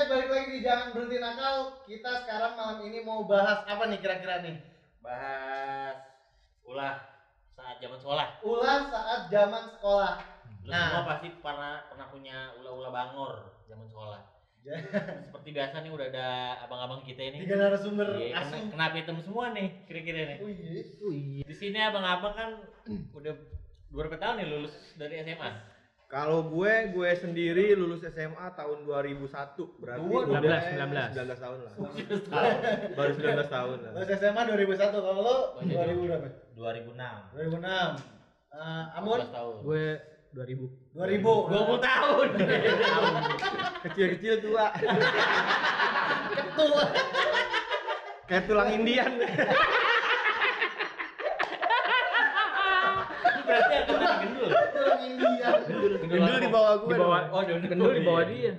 balik lagi di Jangan Berhenti Nakal. Kita sekarang malam ini mau bahas apa nih kira-kira nih? Bahas ulah saat zaman sekolah. Ulah saat zaman sekolah. Lu semua pasti pernah punya ulah-ulah bangor zaman sekolah. Seperti biasa nih udah ada abang-abang kita ini. 3 narasumber asli. Kenapa hitam semua nih kira-kira nih? Oh iya. Di sini abang-abang kan udah berapa tahun nih lulus dari SMA? Kalau gue sendiri lulus SMA tahun 2001, berarti 19 tahun lah. Baru 19 tahun lah. Lulus SMA 2001, kalau lo 2000 berapa? 2006. 2006. Amun? Tahun. Gue 2000. 2000. 20 tahun. Kecil-kecil tua. Ketua. Kayak tulang Indian. Berarti angkatan gendul. Tulang India. Gendul di bawah gue. Gendul di bawah dia.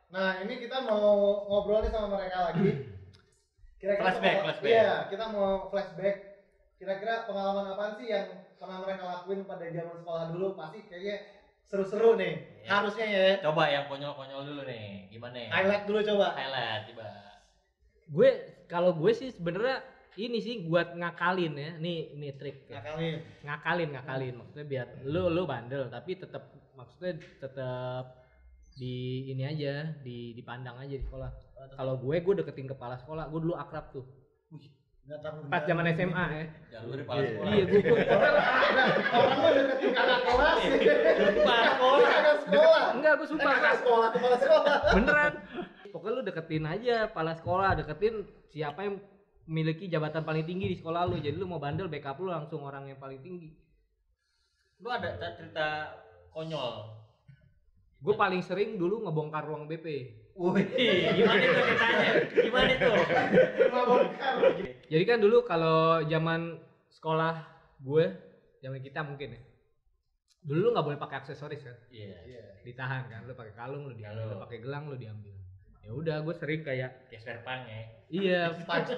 Nah, ini kita mau ngobrol nih sama mereka lagi. Kira-kira Flashback. Iya, kita mau flashback. Kira-kira pengalaman apaan sih yang pernah mereka lakuin pada zaman sekolah dulu? Pasti kayaknya seru-seru nih. Ya. Harusnya ya. Coba yang konyol-konyol dulu nih. Gimana ya? Highlight dulu coba. Highlight coba. Kalau gue sih sebenarnya ini sih buat ngakalin ya. Nih trik. Ngakalin. Maksudnya biar lu bandel tapi tetap di ini aja, dipandang aja di sekolah. Kalau gue deketin kepala sekolah, gue dulu akrab tuh. Pas zaman SMA ya. Jalur di kepala sekolah. Iya, gue Orang mah deketin kakak kelas. Kepala sekolah. Kakak sekolah. enggak, gue sumpah. Kakak sekolah, kepala sekolah. Beneran. Pokoknya lu deketin aja kepala sekolah, deketin siapa yang memiliki jabatan paling tinggi di sekolah lu. Jadi lu mau bandel, backup lu langsung orang yang paling tinggi. Lu ada cerita konyol? Gue paling sering dulu ngebongkar ruang BP. Wih, gimana itu ceritanya? Gimana itu? Jadi kan dulu kalau zaman sekolah gue, zaman kita mungkin ya. Dulu lu nggak boleh pakai aksesoris kan? Iya. Ditahan kan, lu pakai kalung lu diambil, lu pakai gelang lu diambil. Ya udah, gue sering kayak Spare punk ya. iya, Spike.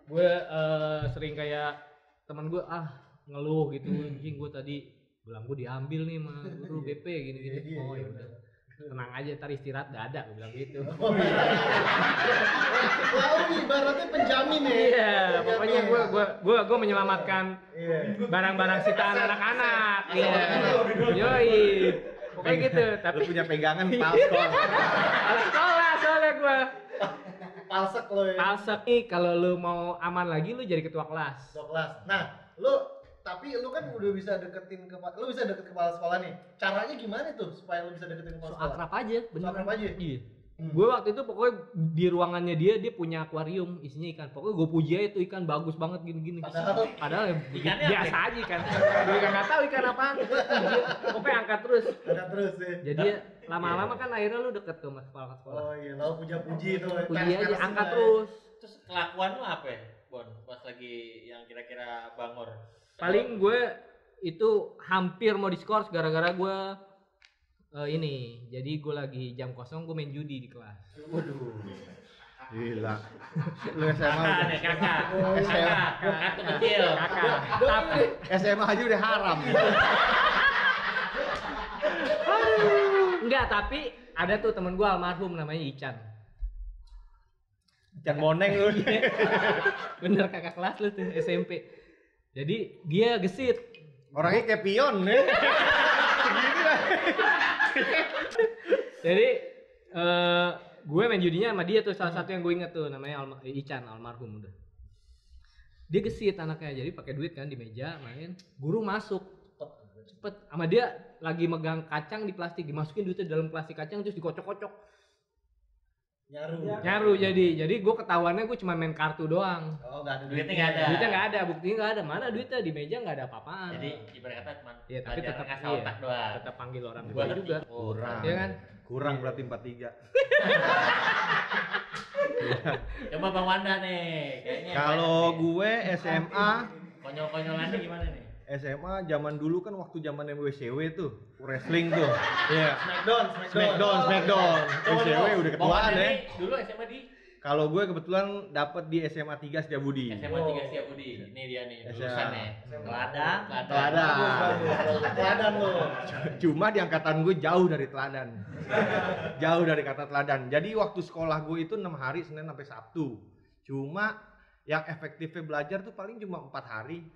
gue sering kayak teman gue ngeluh gitu, anjing gue tadi gelang gue diambil nih sama guru BP gini. Oh ya udah. Tenang aja, ntar istirahat gak ada, gue bilang gitu. Lalu ibaratnya penjamin ya. Iya, pokoknya gue menyelamatkan barang-barang sitaan anak-anak. Iya. Yoi. Pokoknya gitu, tapi Lu punya pegangan palsol. sekolah soalnya gue. Palsek lo ya. Palsek nih, kalau lu mau aman lagi lu jadi ketua kelas. Ketua kelas. Nah, tapi lu kan udah bisa deketin lu bisa deket kepala sekolah nih. Caranya gimana tuh supaya lu bisa deketin kepala sekolah? Akrab aja, bener. Akrab aja. Iya. Gue waktu itu pokoknya di ruangannya dia punya akuarium isinya ikan. Pokoknya gue puji aja itu ikan bagus banget gini-gini. Padahal Ikannya biasa aja ikan. Gue nggak tahu ikan apaan. Pokoknya angkat terus. Angkat terus ya. Jadi lama-lama kan akhirnya lu deket tuh mas kepala sekolah. Oh iya, lalu puja-puji itu. Puji aja, angkat terus. Terus kelakuan lu apa ya, Bon? Pas lagi yang kira-kira bangor. Paling gue itu hampir mau diskors gara-gara gue ini. Jadi gue lagi jam kosong gue main judi di kelas. Waduh. Gila. Lu SMA udah. Kakak tuh kecil. SMA aja udah haram. Enggak, tapi ada tuh temen gue almarhum namanya Ican. Ican Moneng lu. Bener, kakak kelas lu tuh SMP. Jadi dia gesit. Orangnya kayak pion nih. Segini lah. Jadi gue main judinya sama dia tuh, salah satu yang gue inget tuh namanya Ican almarhum udah. Dia gesit anaknya, jadi pakai duit kan di meja main. Guru masuk cepet sama dia lagi megang kacang di plastik, dimasukin duitnya dalam plastik kacang terus dikocok-kocok. Nyaru jadi gue ketahuannya gue cuma main kartu doang. Oh, enggak ada Duitnya nggak ada. Duitnya nggak ada, buktinya nggak ada. Mana duitnya di meja nggak ada apa-apaan. Jadi ibarat kata cuma Iya, tapi tetap ngasih otak doang. tetap panggil orang Gua tua juga. Kurang. Iya kan? Kurang berarti 43. Coba Bang Wanda nih, kayaknya. Kalau gue SMA konyol-konyolannya gimana nih? SMA zaman dulu kan waktu zaman WCW tuh, wrestling tuh. Iya. Smackdown. Smackdown. WCW udah ketuaan ya. Dulu SMA di Kalau gue kebetulan dapat di SMA 3 Setiabudi. SMA 3 Setiabudi. Ini dia nih lulusannya. Teladan. Teladan lo. Cuma di angkatan gue jauh dari teladan. Jauh dari kata teladan. Jadi waktu sekolah gue itu 6 hari Senin sampai Sabtu. Cuma yang efektifnya belajar tuh paling cuma 4 hari.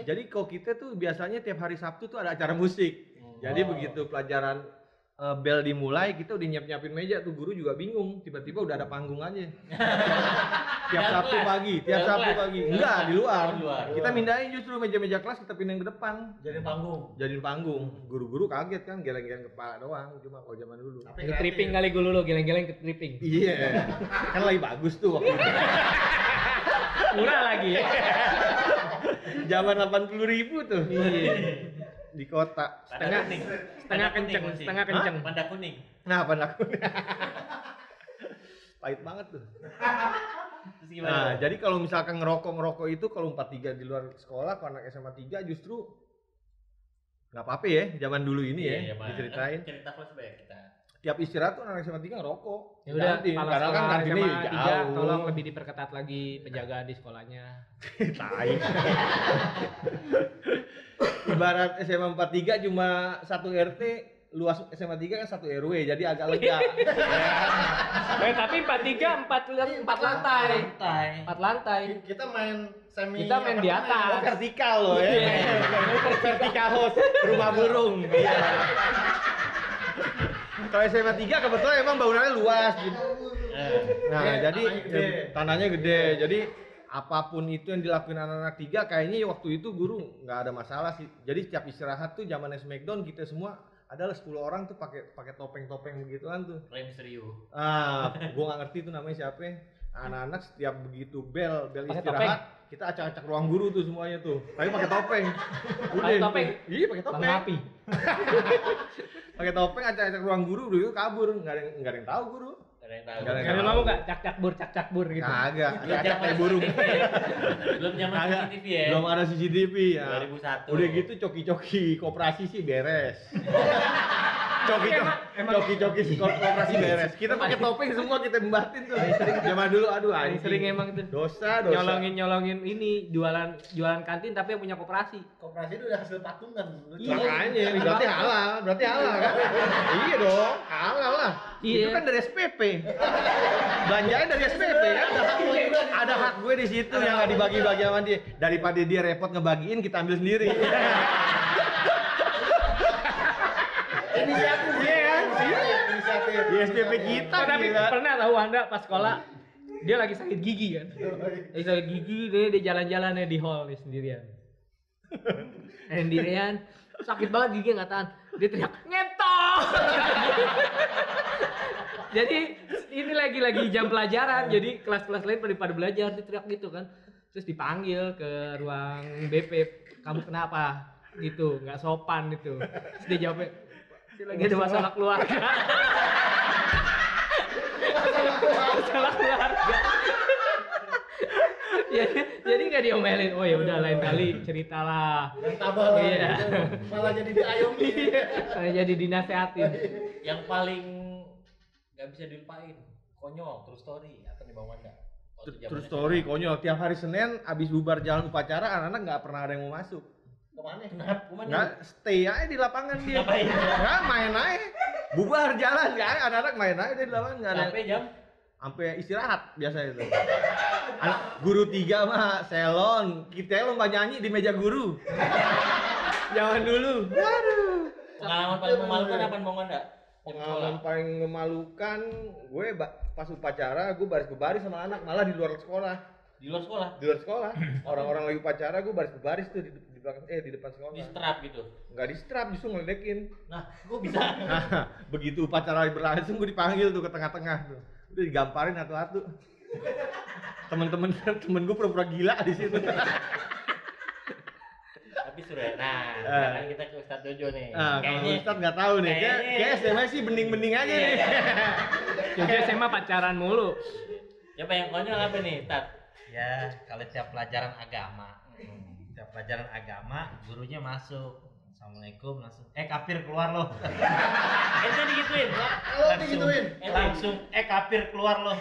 Jadi kalau kita tuh biasanya tiap hari Sabtu tuh ada acara musik. Jadi begitu pelajaran bel dimulai, kita udah nyiapin meja tuh, guru juga bingung, tiba-tiba udah ada panggung aja. tiap Sabtu pagi. Enggak, di luar. Kita mindahin justru meja-meja kelas kita pindahin ke depan. Jadiin panggung. Guru-guru kaget kan, geleng-geleng kepala doang, cuma kalau zaman dulu. Ke tripping kali gue dulu, geleng-geleng ke tripping. Iya. Kan lagi bagus tuh waktu itu. Murah lagi ya. Zaman 80.000 tuh. Iya. Di kota. Setengah kenceng. Panda kuning. Nah, apa pahit banget tuh. Terus gimana? Nah, jadi kalau misalkan ngerokok itu kalau 43 di luar sekolah, kalau anak SMA 3 justru nggak apa-apa ya, zaman dulu ini ya, diceritain. Cerita flashback kita. Tiap istirahat tuh anak SMA 3 ngerokok. Ya udah, karena kan kantinnya SMA 3 jauh. tolong lebih diperketat lagi penjagaan di sekolahnya. Tai. Ibarat SMA 43 cuma 1 RT, luas SMA 3 kan 1 RW, jadi agak lega. Tapi 43 4 lantai. 4 lantai. Kita main Kita main di atas. Vertikal loh ya. Vertikal house, rumah burung. Iya. Kalau SMA 3 kebetulan emang bangunannya luas gitu. Nah, jadi tanahnya gede. Jadi apapun itu yang dilakuin anak-anak 3 kayaknya waktu itu guru nggak ada masalah sih. Jadi setiap istirahat tuh zaman Smackdown kita semua adalah 10 orang tuh pakai topeng-topeng begituan tuh. Rey Mysterio. Gua nggak ngerti tuh namanya siapa. Anak-anak setiap begitu bel istirahat, kita acak-acak ruang guru tuh semuanya tuh. Tapi pakai topeng. Pakai topeng. Iya, pakai topeng. Api. Pakai topeng acak-acak ruang guru dulu kabur, enggak ada yang tahu guru. Kalian mau enggak cak-cakbur gitu? Kagak, acak kayak burung. Belum zaman CCTV ya. Belum ada CCTV ya. 2001. Udah gitu coki-coki koperasi sih beres. Coki-coki koperasi beres. Kita pakai topeng semua kita membatin tuh. Zaman dulu Paling sering emang itu. Dosa. Nyolongin ini jualan kantin tapi yang punya koperasi. Koperasi itu udah hasil patungan. Makanya berarti halal kan? Iya dong, halal lah. Iya. Itu kan dari SPP. Belanjanya dari SPP kan? Ada hak gue di situ yang nggak dibagi-bagi sama dia. Daripada dia repot ngebagiin, kita ambil sendiri. Inisiatif dia kan? Inisiatif. Di SPP kita. Tapi pernah tahu Anda pas sekolah dia lagi sakit gigi kan? Lagi sakit gigi dia jalan-jalan di hall nih sendirian. Sendirian sakit banget gigi nggak tahan. Dia teriak ngetong. Jadi ini lagi jam pelajaran, jadi kelas-kelas lain pada belajar, dia teriak gitu kan. Terus dipanggil ke ruang BP, kamu kenapa? Gitu, nggak sopan gitu. Terus dia jawabnya, dia lagi ada masalah keluarga. Masalah keluarga. Jadi nggak diomelin. Oh ya udah lain kali ceritalah. Tabah lah. Iya. Malah jadi diayomi. Saya jadi dinasehatin. Yang paling nggak bisa dilupain, konyol, true story apa nih Bang Wanda? True story konyol. Tiap hari Senin abis bubar jalan upacara, anak-anak nggak pernah ada yang mau masuk. Kemana? Kemana? Nggak, stay aja di lapangan dia. Ngapain? Nggak, main aja. Bubar jalan, nggak ada, anak-anak main aja di lapangan. Nggak ada. Sampai jam? Sampai istirahat biasa itu. Anak guru 3 mah selon, kita lomba nyanyi di meja guru. Zaman dulu. Waduh. Pengalaman paling memalukan apa Bang Wanda? Pengalaman paling memalukan, gue pas upacara gue baris-baris sama anak, malah di luar sekolah. Di luar sekolah? Di luar sekolah. Orang-orang lagi upacara gue baris-baris tuh di belakang di depan sekolah. Di strap gitu. Enggak di strap, justru ngeledekin. Nah, gue bisa. Nah, begitu upacara berlangsung gue dipanggil tuh ke tengah-tengah tuh. Udah digamparin satu-satu. Temen gue pura-pura gila di situ. Tapi suruh ya. Nah, sekarang kita ke Ustadz Jojo nih. Kalau Ustadz nggak tahu nih. Kayak SMA sih bening-bening aja nih. Jojo SMA pacaran mulu. Ya yang konyol apa nih, Tat? Ya, kalau tiap pelajaran agama, gurunya masuk Assalamualaikum langsung kafir keluar lo. Itu digituin. Kalau digituin. Langsung kafir keluar lo.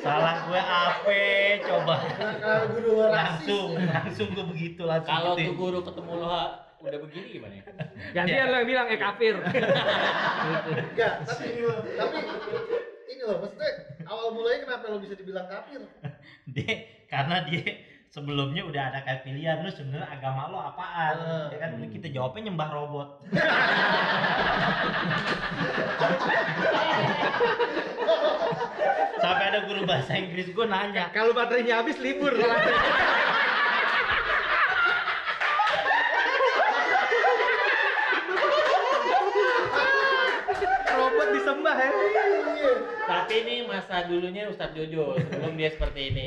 salah gue apa coba. Kalau guru rasis. langsung gue begitu langsung. Kalau gituin. tuh guru ketemu lo udah begini gimana ya? Gantian lo yang bilang kafir. Enggak, tapi ini loh, maksudnya awal mulanya kenapa lo bisa dibilang kafir? Karena dia sebelumnya udah ada kayak pilihan, lu sebenarnya agama lo apaan? Ya kan kita jawabnya nyembah robot. Sampai ada guru bahasa Inggris gue nanya, Kalau baterainya habis libur. Robot disembah ya. Tapi ini masa dulunya Ustadz Jojo sebelum dia seperti ini.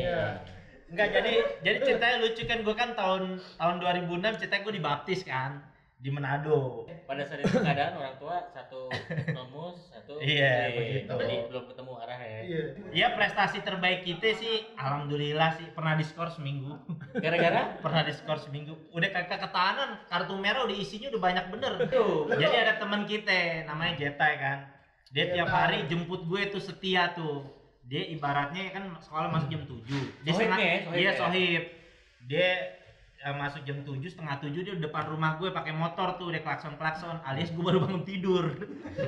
enggak jadi ceritanya lucu kan, gue kan tahun 2006 ceritanya gue dibaptis kan di Manado. Pada saat itu keadaan orang tua satu nomus, satu Iya, begitu. Tapi belum ketemu arahnya. Iya. Ya prestasi terbaik kita sih alhamdulillah sih pernah diskor seminggu. Gara-gara Pernah diskor seminggu. Udah kagak ketahanan, kartu merah udah isinya udah banyak bener. tuh. Jadi ada teman kita namanya Jetai kan. Dia tiap Jetai. hari jemput gue tuh setia tuh. Dia ibaratnya kan sekolah masuk jam 7. Dia Sohib setengah- ya, sohib Dia ya. sohib. Dia masuk jam 7, setengah 7 dia udah depan rumah gue pakai motor tuh, udah klakson alias gue baru bangun tidur.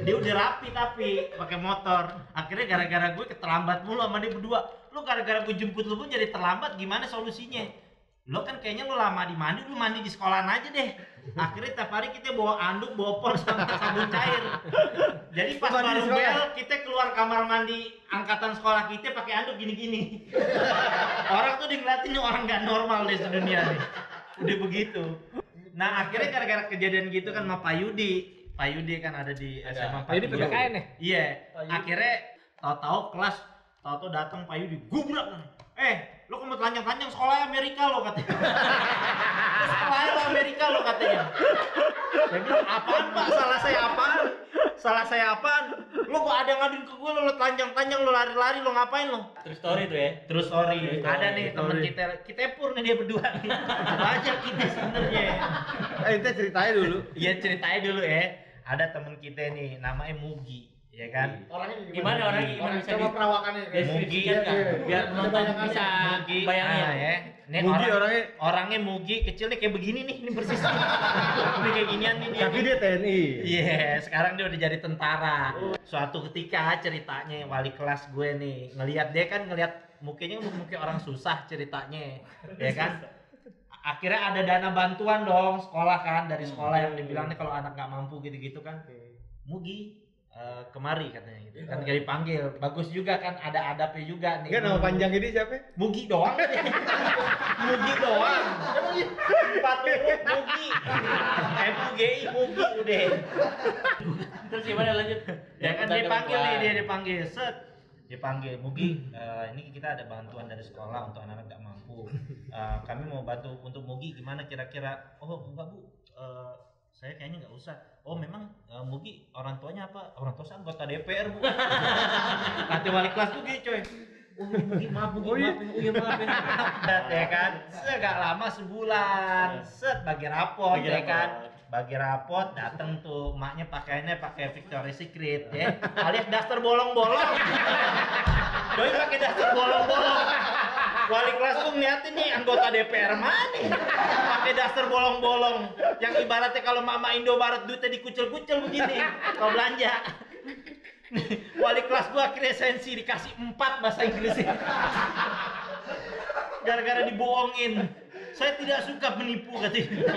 Dia udah rapi tapi pakai motor. Akhirnya gara-gara gue keterlambat mulu sama dia berdua. Lu gara-gara gue jemput lu pun jadi terlambat, gimana solusinya? Lo kan kayaknya lu lama di mandi, lu mandi di sekolahan aja deh. Akhirnya tiap hari kita bawa anduk, bawa pol sama sabun cair. Jadi pas Mandi di baru sekolah? bel, kita keluar kamar mandi angkatan sekolah kita pakai anduk gini-gini. Orang tuh ngeliatin nih orang nggak normal deh sedunia nih. Udah begitu. Nah akhirnya gara-gara kejadian gitu kan sama Pak Yudi kan ada di SMA Pak Jadi PPKN ya? Iya. Pak Yudi. Akhirnya tahu-tahu kelas, tahu-tahu datang Pak Yudi, gubrak. Lo kemut telanjang-telanjang sekolahnya Amerika lo katanya. Sekolahnya lo Amerika lo katanya. Saya bilang, apaan Pak? Salah saya apaan? Lo kok ada ngaduin ke gue, lo telanjang-telanjang, lo lari-lari, lo ngapain lo? Terus story tuh ya. Terus sorry, True ada story. nih teman kita pur nih dia berdua nih. Banyak kita sebenarnya. Ente ceritain dulu. Iya ceritain dulu ya. Ada teman kita nih namanya Mugi, ya kan? Orangnya Gimana orangnya? Gimana bisa coba di- perawakannya kayak Deskripsikan kan? Iya, Biar iya. penonton Kebanyakan bisa Mugi, bayangin. ya. Ini Mugi orangnya Mugi kecil nih kayak begini nih, ini persis. Ini kayak ginian nih dia. Tapi dia TNI. Iya, sekarang dia udah jadi tentara. Suatu ketika ceritanya wali kelas gue nih ngelihat dia kan ngelihat mukanya muka orang susah ceritanya, ya kan? Akhirnya ada dana bantuan dong sekolah kan, dari sekolah yang dibilangnya kalau anak nggak mampu gitu-gitu kan. Mugi kemari katanya gitu kan, gak dipanggil. Bagus juga kan, ada adabnya juga nih. Enggak, nama panjang ini siapa? Mugi doang. Mugi doang. Empat huruf Mugi. Mugi udah. Terus gimana lanjut? Ya kan dia panggil nih, dia dipanggil set. Dipanggil Mugi, ini kita ada bantuan dari sekolah untuk anak-anak gak mampu. Kami mau bantu untuk Mugi, gimana kira-kira? Oh enggak Bu, saya kayaknya nggak usah. Oh memang Mugi orang tuanya apa? Orang tua saya anggota DPR Bu. Kata wali kelas tuh gitu coy. Oh ini Mugi maaf Mugi maaf. Oh iya maaf ya kan. Segak lama sebulan. Set bagi rapot ya kan. Bagi rapot dateng tuh emaknya pakaiannya pakai Victoria's Secret ya. Alias daster bolong-bolong. Doi pakai daster bolong-bolong. Wali kelas tuh ngeliatin nih anggota DPR mana nih pakai daster bolong-bolong yang ibaratnya kalau mama Indomaret duitnya dikucil-kucil begini kalau belanja. Wali kelas gua akhirnya sensi dikasih 4 bahasa Inggrisnya gara-gara dibohongin. Saya tidak suka menipu katanya.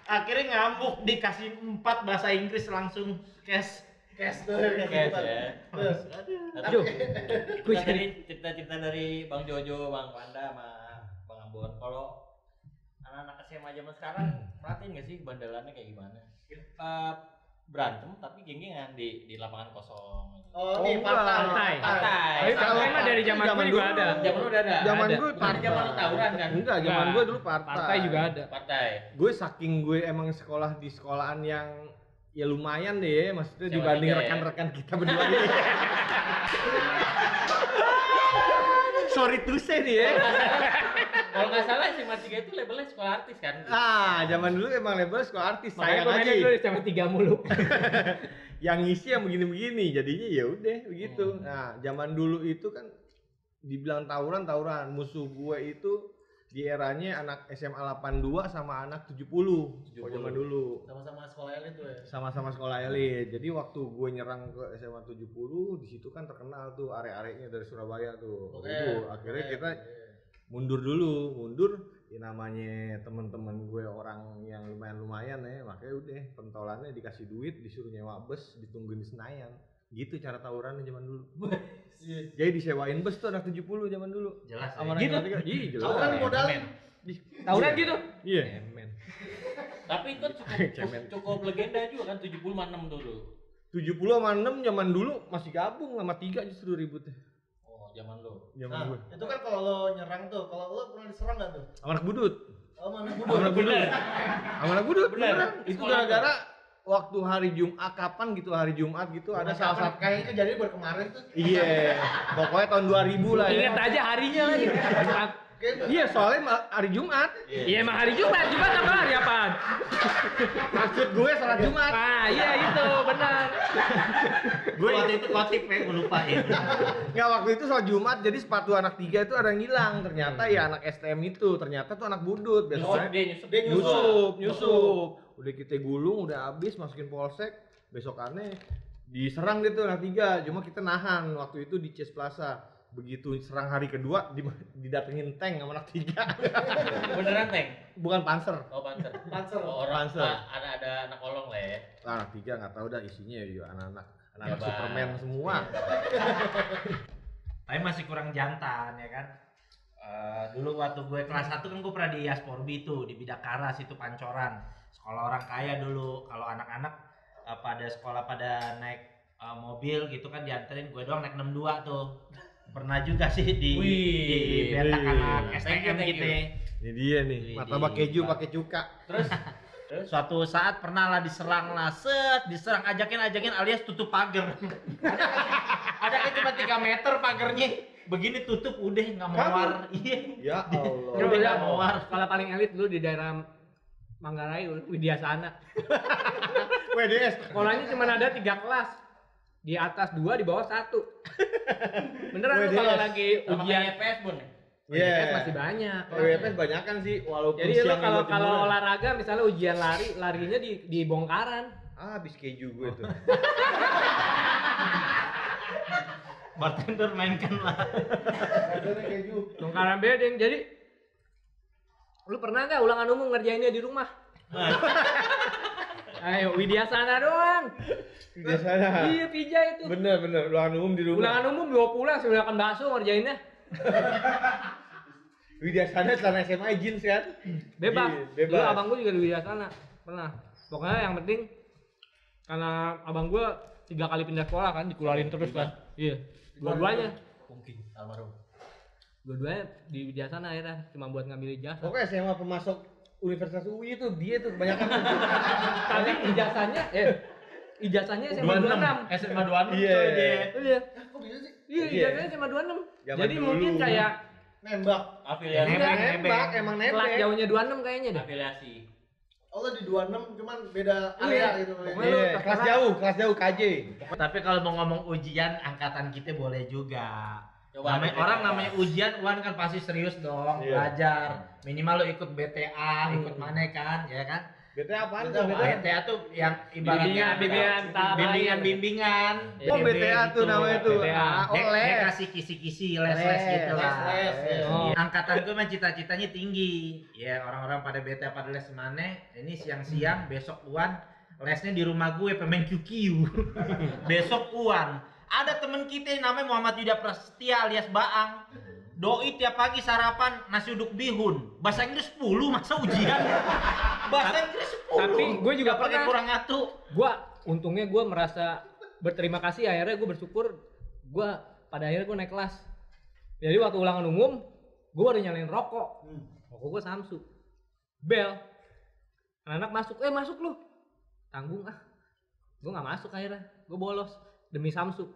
Akhirnya ngamuk dikasih 4 bahasa Inggris langsung cash. Cash tuh. Cash ya. Terus. Aduh. Kita dari cerita-cerita dari Bang Jojo, Bang Wanda, sama Bang Ambon. Kalau anak-anak SMA zaman sekarang perhatiin nggak sih bandelannya kayak gimana? Berantem tapi geng-gengan di lapangan kosong. Oh, nih enggak. partai. Tapi partai mah dari zaman gue juga ada. Zaman lu udah ada. Zaman Ada. gue Bukan partai. zaman lu tawuran kan? Enggak, zaman Enggak. gue dulu partai. Partai juga ada. Partai. Gue saking gue emang sekolah di sekolahan yang ya lumayan deh, maksudnya Sewa dibanding tiga ya? rekan-rekan kita berdua ini. Sorry to say nih ya. Kalau nggak salah SMA 3 itu labelnya sekolah artis kan. Zaman dulu emang label sekolah artis, Makanya sayang gue aja. mainnya dulu SMA 3 mulu. Yang ngisi yang begini-begini, jadinya ya udah begitu. Nah, zaman dulu itu kan dibilang tawuran, musuh gue itu di eranya anak SMA 82 sama anak 70. Oh, zaman dulu. Sama-sama sekolah elit tuh ya. Sama-sama sekolah elit. Jadi waktu gue nyerang ke SMA 70, di situ kan terkenal tuh are-arenya dari Surabaya tuh. Itu akhirnya kita mundur ya namanya teman-teman gue orang yang lumayan ya, makanya udah pentolannya dikasih duit, disuruh nyewa bus, ditungguin di Senayan. Gitu cara tawurannya zaman dulu. Jadi disewain bus tuh anak 70 zaman dulu. Jelas. Sama Gitu? anak 3. Iya, jelas. Tawuran modalin. Tawuran gitu? Iya. Cemen. Tapi itu cukup legenda juga kan 70 sama 6 dulu. 70 sama 6 zaman dulu masih gabung, sama 3 justru ributnya. Oh, zaman lo. Zaman Nah, gue. itu kan kalau lo nyerang tuh, kalau lo pernah diserang nggak tuh? Sama anak budut. Oh, mana Sama bodoh. anak budut. Sama anak budut. Bener. Beneran. Itu Sekolah gara-gara waktu hari Jumat, kapan gitu hari Jumat gitu ada salah satu kayaknya kejadian baru kemarin tuh. iya, pokoknya tahun 2000 lah ya. Ingat aja harinya lagi. Iya, soalnya hari Jumat. Iya emang hari Jumat apa hari apaan? Maksud gue salat Jumat. Ah iya itu benar. Gue waktu itu khotib ya, gue lupa ya. Nggak, waktu itu soal Jumat, jadi sepatu anak 3 itu ada yang hilang. Ternyata ya anak STM itu, ternyata tuh anak budut. Besoknya nyusup. Udah kita gulung, udah habis, masukin polsek. Besokannya diserang gitu anak 3. Cuma kita nahan waktu itu di Cies Plaza. Begitu serang hari kedua didatengin tank sama anak 3. Beneran tank? Bukan panser. Oh, panser. Panser. Oh, orang Panser. ada anak kolong lah ya. Anak 3 nggak tahu dah isinya ya anak-anak Jabar. Superman semua. Tapi masih kurang jantan ya kan. Dulu waktu gue kelas 1 kan gue pernah di Yasporbi tuh di Bidakara situ Pancoran. Sekolah orang kaya dulu. Kalau anak-anak pada sekolah pada naik mobil gitu kan dianterin, gue doang naik 62 tuh. Pernah juga sih di betak anak STM gitu. Ini dia nih, martabak keju pakai cuka. Terus Suatu saat pernah lah diserang lah, diserang ajakin alias tutup pagar. Ada kan cuma 3 meter pagarnya, begini tutup udah nggak mawar. Iya. Ya Allah. Lu Udah bilang nggak mawar. sekolah paling elit dulu di daerah Manggarai Widyasana. WDS. Sekolahnya cuma ada 3 kelas. Di atas 2, di bawah 1. Beneran lu WDS. kalau lagi sama ujian kayak PS Bun ya? WDS masih banyak. WDS banyak kan sih, walaupun Jadi lu siang kalau juga jemuran. olahraga misalnya ujian larinya di bongkaran. Habis keju gue tuh. Bartender mainkan lah. Ada keju. Bongkaran bedeng. Jadi lu pernah nggak ulangan umum ngerjainnya di rumah? Ayo Widyasana doang. Biasanya. Iya pija itu. Bener, ulangan umum di rumah. Ulangan umum 2 pulang sudah makan bakso ngerjainnya. Widyasana celana SMA jeans kan? Bebas. Iya, bebas. Dulu abang gua juga di Widyasana. Pernah. Pokoknya yang penting karena abang gua 3 kali pindah sekolah kan, dikeluarin terus kan. Iya. Dua-duanya. Mungkin almarhum. Dua-duanya di Widyasana akhirnya cuma buat ngambil ijazah. Pokoknya SMA pemasok Universitas UI itu dia tuh kebanyakan. Tapi ijazahnya SMA 26. SMA 26 Iya. tuh dia. Iya. Kok bisa sih? Iya, Iya. ijazahnya SMA 26. Zaman Jadi dulu. mungkin kayak Nembak. Afiliasi. Nembak, emang kelas nembak. jauhnya 26 kayaknya deh. Afiliasi. Allah di 26 cuman beda Iya. area gitu. Pokoknya Iya, lu kelas jauh KJ. Tapi kalau mau ngomong ujian angkatan kita boleh juga. Coba Namanya, ada orang BTA. namanya ujian, Wan kan pasti serius dong, Iya. belajar. Minimal lo ikut BTA, ikut mana kan, ya kan? BTA apaan BTA tuh? BTA tuh yang ibaratnya bimbingan. Oh, BTA tuh namanya tuh. BTA. Les. Dia kasih kisi-kisi, les-les gitu lah. Les, ya. Oh. Angkatan gue mah cita-citanya tinggi. Ya orang-orang pada BTA pada les mana? Ini siang-siang, besok Uan lesnya di rumah gue pemain QQ. Besok Uan. Ada temen kita yang namanya Muhammad Yuda Prasetya alias Baang. Doi tiap pagi sarapan nasi uduk bihun. Bahasa Inggris 10 masa ujian. Bahasa Inggris 10. Tapi gue juga Nggak pakai pernah. kurang atu. Untungnya gue merasa berterima kasih, akhirnya gue bersyukur pada akhirnya gue naik kelas. Jadi waktu ulangan umum gue baru nyalain rokok. Rokok gue Samsu. Bel. Anak masuk, masuk lu. Tanggung ah. Gue nggak masuk akhirnya. Gue bolos demi Samsu.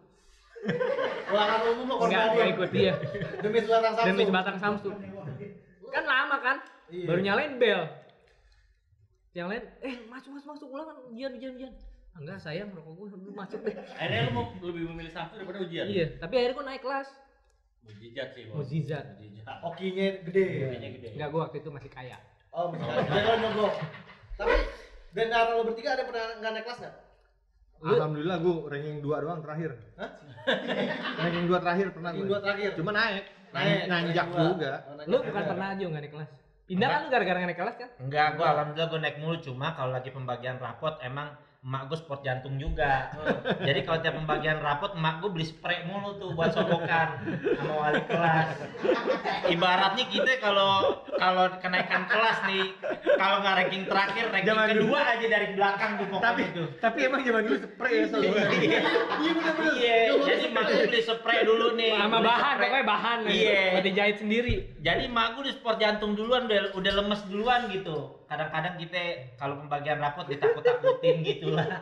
Ulangan umum lo Enggak korban. ikut dia. Demi sebatang Samsung. Demi sebatang Samsu. Lu Kan lama kan? Iya. Baru nyalain bel. Yang lain, masuk ulangan, ujian. Enggak sayang, rokok gue lu masuk deh. Akhirnya lu mau lebih memilih Sabtu daripada ujian. Iya, tapi akhirnya gue naik kelas. Mujizat sih, Bos. Mujizat. Okinya gede. Okinya gede. Enggak, gue waktu itu masih kaya. Oh, misalnya jangan nyogok. Tapi dan antara lo bertiga ada pernah nggak naik kelas nggak? Alhamdulillah gue ranking 2 doang terakhir. Hah? Ranking 2 terakhir pernah Ranking gue. 2 terakhir. Cuma naik. Naik, Nanjak ranking dua. juga. Oh, nanjak Lu juga. bukan pernah aja nggak naik kelas? Pindah kan lu gara-gara nggak naik kelas kan? Enggak, gua alhamdulillah gua naik mulu, cuma kalau lagi pembagian rapot emang emak gua sport jantung juga. Jadi kalau tiap pembagian rapot emak gua beli spray mulu tuh buat sogokan sama wali kelas. Ibaratnya kita kalau kenaikan kelas nih, kalau nggak ranking terakhir, ranking Zaman dulu. kedua aja dari belakang tuh pokoknya tuh. Tapi emang zaman dulu spray ya soalnya. Iya, jadi emak gua beli spray dulu nih. Sama Beli bahan, spray. pokoknya bahan. Iya. Buat dijahit sendiri. Jadi emak gua di sport jantung duluan, udah lemes duluan gitu. Kadang-kadang kita kalau pembagian rapot ditakut-takutin gitu lah.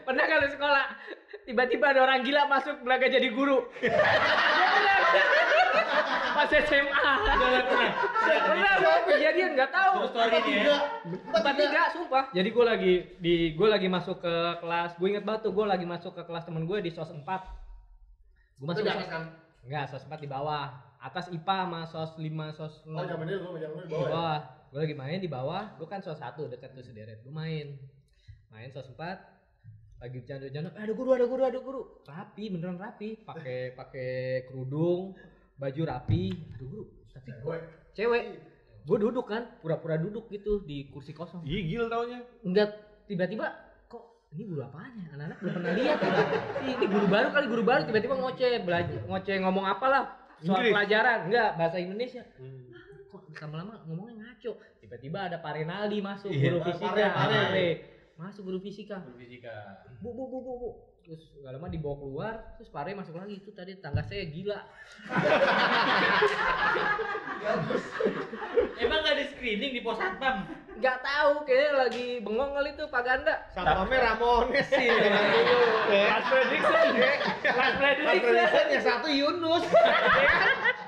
Pernah kalau sekolah tiba-tiba ada orang gila masuk belaga jadi guru. Pas SMA. Pernah kejadian nggak tahu. Terus story nih ya. 43 sumpah. Jadi gue lagi masuk ke kelas. Gue inget banget tuh gue lagi masuk ke kelas temen gue di sos 4. Gue masuk Itu di atas kan? Enggak, sos 4 di bawah. Atas IPA sama sos 5, sos 6. Oh, zaman dulu di Di bawah. bawah. Gue lagi main di bawah. Gue kan sos 1 dekat tuh sederet. Gue main sos 4. Lagi bercanda-bercanda, ada guru. Rapi, beneran rapi. Pakai kerudung, baju rapi. Aduh guru, tapi kok cewek. Gue duduk kan, pura-pura duduk gitu di kursi kosong. Iya gil taunya. Enggak, tiba-tiba kok ini guru apanya? Anak-anak belum pernah lihat. Ini guru baru tiba-tiba ngoceh ngomong apalah soal Inggris? pelajaran. Enggak, bahasa Indonesia. Kok lama-lama ngomongnya ngaco. Tiba-tiba ada Pak Renaldi masuk, guru fisika. Pare. Masuk guru fisika. Berfisika. Bu. Terus gak lama dibawa keluar, terus Pak Re masuk lagi. Itu tadi tangga saya gila. Emang gak di screening di pos satpam? Gak tahu, kayaknya lagi bengong kali tuh Pak Ganda. Satpamnya Ramones sih. Last Fredrickson. Last Fredrickson. Yang satu Yunus.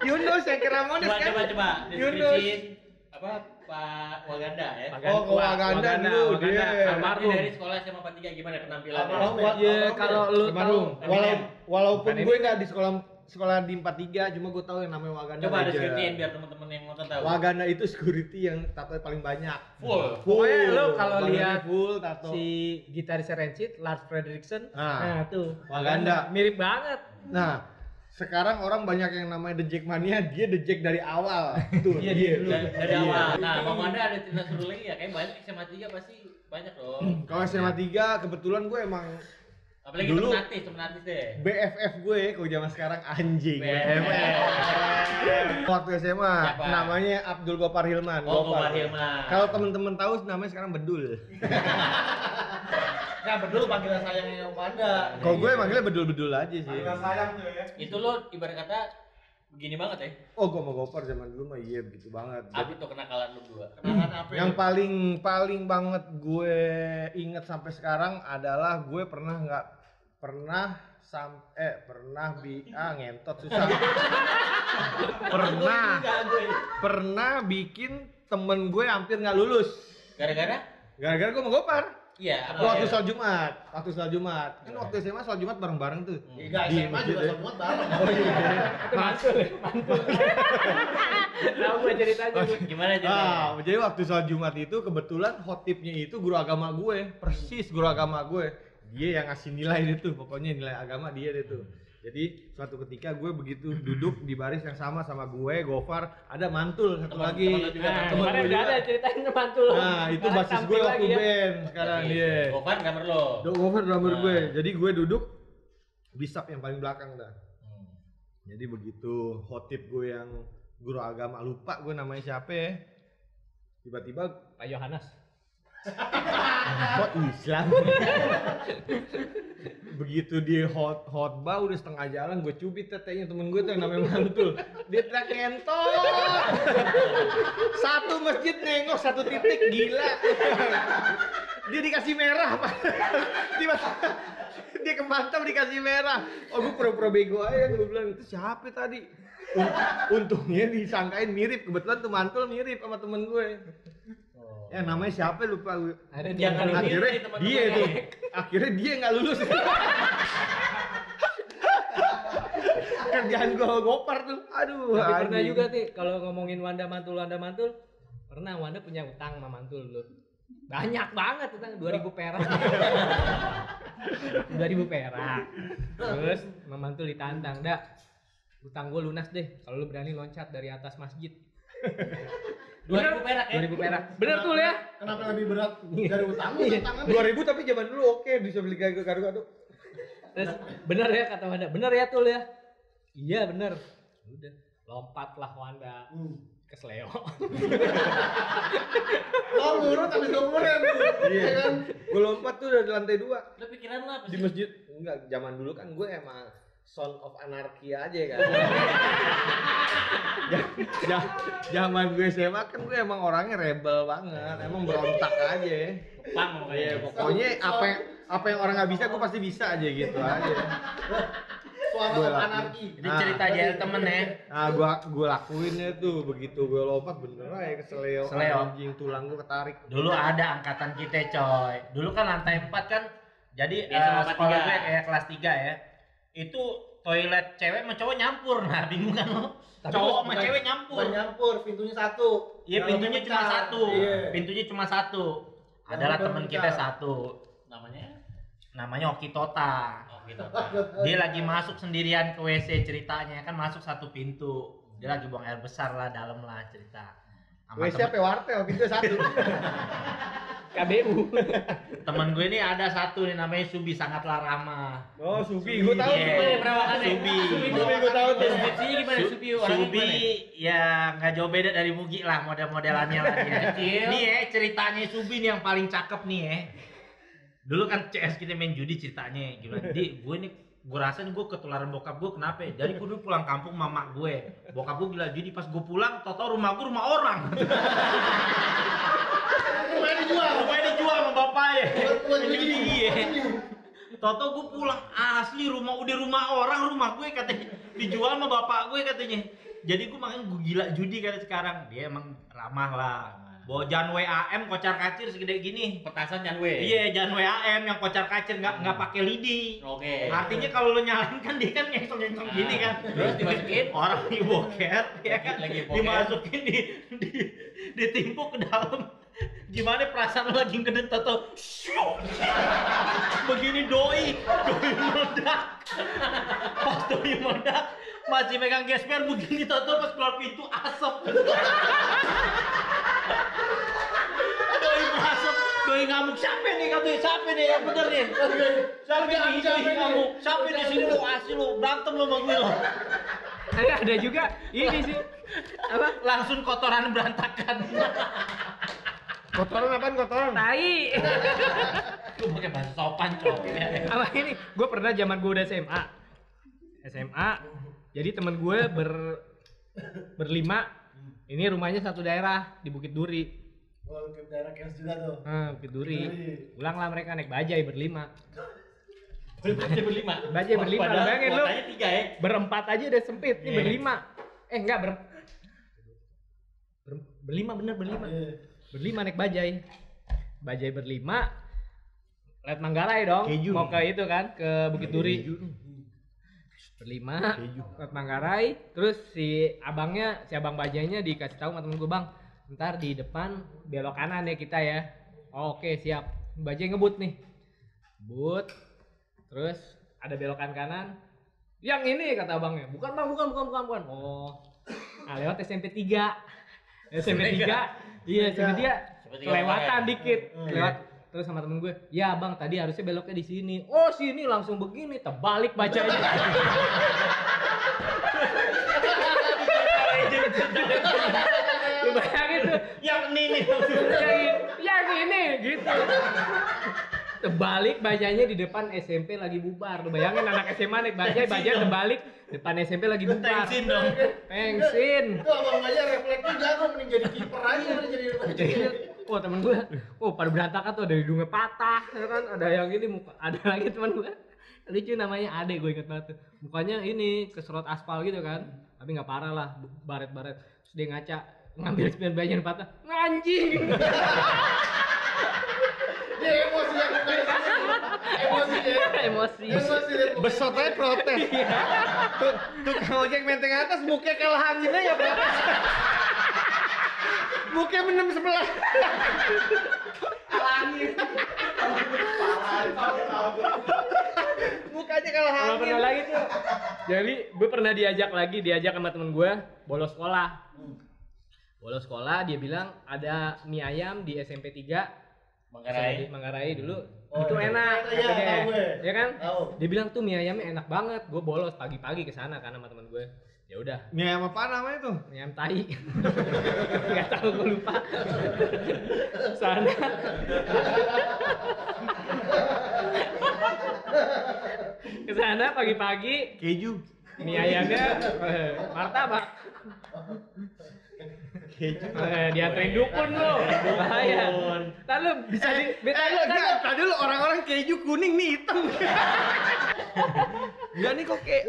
Yunus yang ke Ramones kan. Coba deskripsiin apa Pak Waganda ya. Oh, Waganda dulu dia. Ini dari sekolah SMA 43 gimana penampilannya? Iya, kalau lu tahu. Walaupun gue nggak di sekolah di 43, cuma gue tahu yang namanya Waganda. Coba aja. deskripsiin biar teman-teman yang nonton tahu. Waganda itu security yang tato paling banyak. Full. Pokoknya lu kalau Waganda lihat full tato. si gitaris Rancid, Lars Fredrickson, Nah, tuh Waganda. mirip banget. Nah, sekarang orang banyak yang namanya The Jack Mania, dia The Jack dari awal. Tuh, Iya, dia. Dari awal. Nah, Bang Wanda ada cerita seru lagi ya? Kayak banyak SMA 3 pasti banyak loh. Kalau SMA 3 kebetulan gue emang Apalagi dulu temen artis deh. BFF gue kalau zaman sekarang anjing. BFF. Waktu SMA Siapa? namanya Abdul Gopar Hilman. Oh, Gopar Hilman. Kalau temen-temen tahu namanya sekarang Bedul. Nah, betul panggilan sayangnya Om Panda. Kalau gue manggilnya Bedul-Bedul aja sih. sayang tuh ya. Itu lo ibarat kata begini banget ya. Oh, gue mau Gopar zaman dulu mah iya begitu banget. Apa tuh kenakalan lu berdua? Kenangan apa? Yang paling banget gue inget sampai sekarang adalah gue pernah ngentot susah. pernah bikin temen gue hampir nggak lulus Gara-gara? gara-gara gue mau Gopar. Iya, apa Waktu ya? sholat Jumat. Kan waktu SMA sholat Jumat bareng-bareng tuh. Enggak, Di SMA masjid juga ya. semua bareng. Oh iya. Mantul. Tahu gue ceritanya. Gimana ceritanya? Jadi waktu sholat Jumat itu kebetulan khotibnya itu guru agama gue, persis guru agama gue. Dia yang ngasih nilai itu, pokoknya nilai agama dia itu. Jadi suatu ketika gue begitu duduk di baris yang sama gue, Gofar, ada mantul satu Teman- lagi. teman lu juga, Temen Kemarin gue udah juga. ada ceritanya mantul. Nah, itu Sekarang basis tampil gue waktu lagi ya. band sekarang dia. Gopar drummer lo. Gofar drummer Nah. gue. Jadi gue duduk bisap yang paling belakang dah. Jadi begitu khotib gue yang guru agama, lupa gue namanya siapa ya. Tiba-tiba Pak Yohanes. kok Islam? Begitu dia khotbah udah setengah jalan, gue cubit tetenya temen gue tuh yang namanya Mantul. Dia teriak ngentot. Satu masjid nengok satu titik, gila. Dia dikasih merah, Pak. Dia kemantap dikasih merah. Oh gue pura-pura bego aja, gue bilang itu siapa tadi? Untungnya disangkain mirip, kebetulan tuh mantul mirip sama temen gue. Ya namanya siapa lupa gue. Ada Jangan dia Akhirnya nih, teman-teman dia ya. itu, akhirnya dia nggak lulus. Kerjaan gue gopar tuh, aduh. Tapi pernah anjing. juga sih kalau ngomongin Wanda mantul, pernah Wanda punya utang sama mantul dulu. Banyak banget utang 2.000 perak. 2.000 perak. Terus sama mantul ditantang, "Dak, utang gue lunas deh kalau lu berani loncat dari atas masjid." 2.000 perak ya? 2.000 perak. Bener tuh ya? Kenapa lebih berat dari utang? Tangan 2000 tapi zaman dulu oke bisa beli gado-gado. Terus bener ya kata Wanda, bener ya tuh ya? Iya bener. Udah, lompatlah Wanda ke Sleo. lo ngurut habis 20.000. Iya kan? Gue lompat tuh dari lantai 2 Lu pikiran lu apa di sih? masjid. Enggak, zaman dulu kan gue emang son of anarki aja kan. Zaman gue SMA kan gue emang orangnya rebel banget, emang berontak aja. Pang Iya, pokoknya. pokoknya apa yang orang nggak bisa gue pasti bisa aja gitu aja. Suara Gue of lakuin. anarki. Ini cerita aja temen ya. Nah, gue lakuinnya tuh begitu gue lompat bener aja ke Sleo, Sleo. anjing tulang gue ketarik. Dulu ada angkatan kita coy. Dulu kan lantai 4 kan. Jadi Biasa lompat sekolah 3. gue kayak kelas 3 ya. Itu toilet cewek sama cowok nyampur. Nah, bingung kan lo? Cowok sama cewek nyampur. Bukan nyampur, pintunya satu. Iya, pintunya cuma pecah. satu. Iya. Pintunya cuma satu. Adalah Yang teman pecah. kita satu. Namanya Oki Tota. Oh gitu. Dia lagi masuk sendirian ke WC ceritanya kan masuk satu pintu. Dia lagi buang air besar lah dalam lah cerita. Sama WC apa wartel pintu satu. KBU. temen gue ini ada satu nih namanya Subi sangatlah ramah. Oh, Subi, gue tahu Iya. tuh. Perawakannya. Subi. Subi gue tahu tuh. Deskripsinya gimana Subi? Orangnya Subi gimana? ya nggak jauh beda dari Mugi lah model-modelannya lah dia. Kecil. Nih ya ceritanya Subi nih yang paling cakep nih ya. Dulu kan CS kita main judi ceritanya gimana? Gue rasa nih gue ketularan bokap gue kenapa ya? Jadi gue dulu pulang kampung mama gue. Bokap gue gila judi pas gue pulang tau rumah gue rumah orang. Rumahnya dijual. Rumahnya dijual sama bapaknya. Buat Judi judi. iya. Toto gue pulang asli rumah orang rumah gue katanya dijual sama bapak gue katanya. Jadi gue makanya gue gila judi kata sekarang. Dia emang ramah lah. Bawa jan WAM kocar kacir segede gini. Petasan Jan We. Iya jan WAM yang kocar kacir nggak pakai lidi. Oke. Artinya kalau lo nyalain kan dia kan ngesong gini kan. Terus dimasukin Orang lagi boker ya kan. Lagi boker. Dimasukin ditimpuk ke dalam. Gimana perasaan lo lagi ngedent Toto? Begini doi meledak. Pas doi meledak masih megang gesper begini Toto pas keluar pintu asap. Doi masuk, doi ngamuk. Siapa nih katanya? Siapa nih yang bener nih? Siapa nih? Doi ngamuk. Siapa di sini lo asli lo berantem lo sama gue lo. Ada juga ini sih. Apa? Langsung kotoran berantakan. Kotoran apaan kotoran? Tai. Gue pakai bahasa sopan cok. Apa ini? Gue pernah zaman gue udah SMA. Jadi temen gue berlima. Ini rumahnya satu daerah di Bukit Duri. Oh, ke daerah chaos juga tuh. Bukit Duri. Pulanglah mereka naik bajai berlima. Bajai berlima. Bajai berlima, Padahal bayangin lu. kuotanya 3 ya. Berempat aja udah sempit. Ini Iya. berlima. Enggak berlima bener berlima. Iya. Berlima naik bajai. Bajai berlima. Lihat Manggarai dong. Keju. Mau ke itu kan, ke Bukit Duri. Berlima. Lihat Manggarai. Terus si abang bajainya dikasih tahu sama temen gue, "Bang, ntar di depan belok kanan ya kita ya." Oh, oke, siap. Bajai ngebut nih. Ngebut. Terus ada belokan kanan. Yang ini kata abangnya. Bukan bang, bukan. Oh. Nah, lewat SMP 3. SMP 3. Iya, SMP 3. Kelewatan dikit. Lewat terus sama temen gue. "Ya, Bang, tadi harusnya beloknya di sini." "Oh, sini langsung begini." Terbalik bacanya. Lu bayangin tuh. Yang ini Yang ini gitu. Terbalik bajanya di depan SMP lagi bubar. Lu bayangin anak SMA naik bajai terbalik depan SMP lagi bubar. Tengsin dong. Pengsin. Itu abang aja refleksnya jago mending jadi kiper aja mending jadi Oh, temen gue, pada berantakan tuh, ada hidungnya patah, ya kan? Ada yang ini muka, ada lagi temen gue, Lucu namanya Ade, gue inget banget tuh. Mukanya ini keserot aspal gitu kan, tapi nggak parah lah, baret-baret. Terus dia ngaca, ngambil spion banyak patah, anjing. Dia emosi yang bukan emosi dia. Emosi. Emosi dia. Besot aja protes. Tukang ojek menteng atas mukanya kalah angin aja protes. Mukanya menem sebelah. Kalah angin. Mukanya kalah Kalau angin. pernah lagi tuh. Jadi gue pernah diajak sama temen gue bolos sekolah. Bolos sekolah, dia bilang ada mie ayam di SMP 3 Manggarai dulu. Oh, itu iya. enak Iya, katanya. tahu gue. Ya kan? Tahu. Dia bilang tuh mie ayamnya enak banget. Gue bolos pagi-pagi ke sana kan sama temen gue. Ya udah, Mie ayam apa namanya tuh? mie ayam tai. Enggak tahu, gue lupa. Sana. Ke sana pagi-pagi, Keju. mie ayamnya martabak. Keju. Dianterin dukun lo. Bahaya. Lalu bisa di Enggak, tadi lu orang-orang keju kuning nih hitam. Enggak nih kok kayak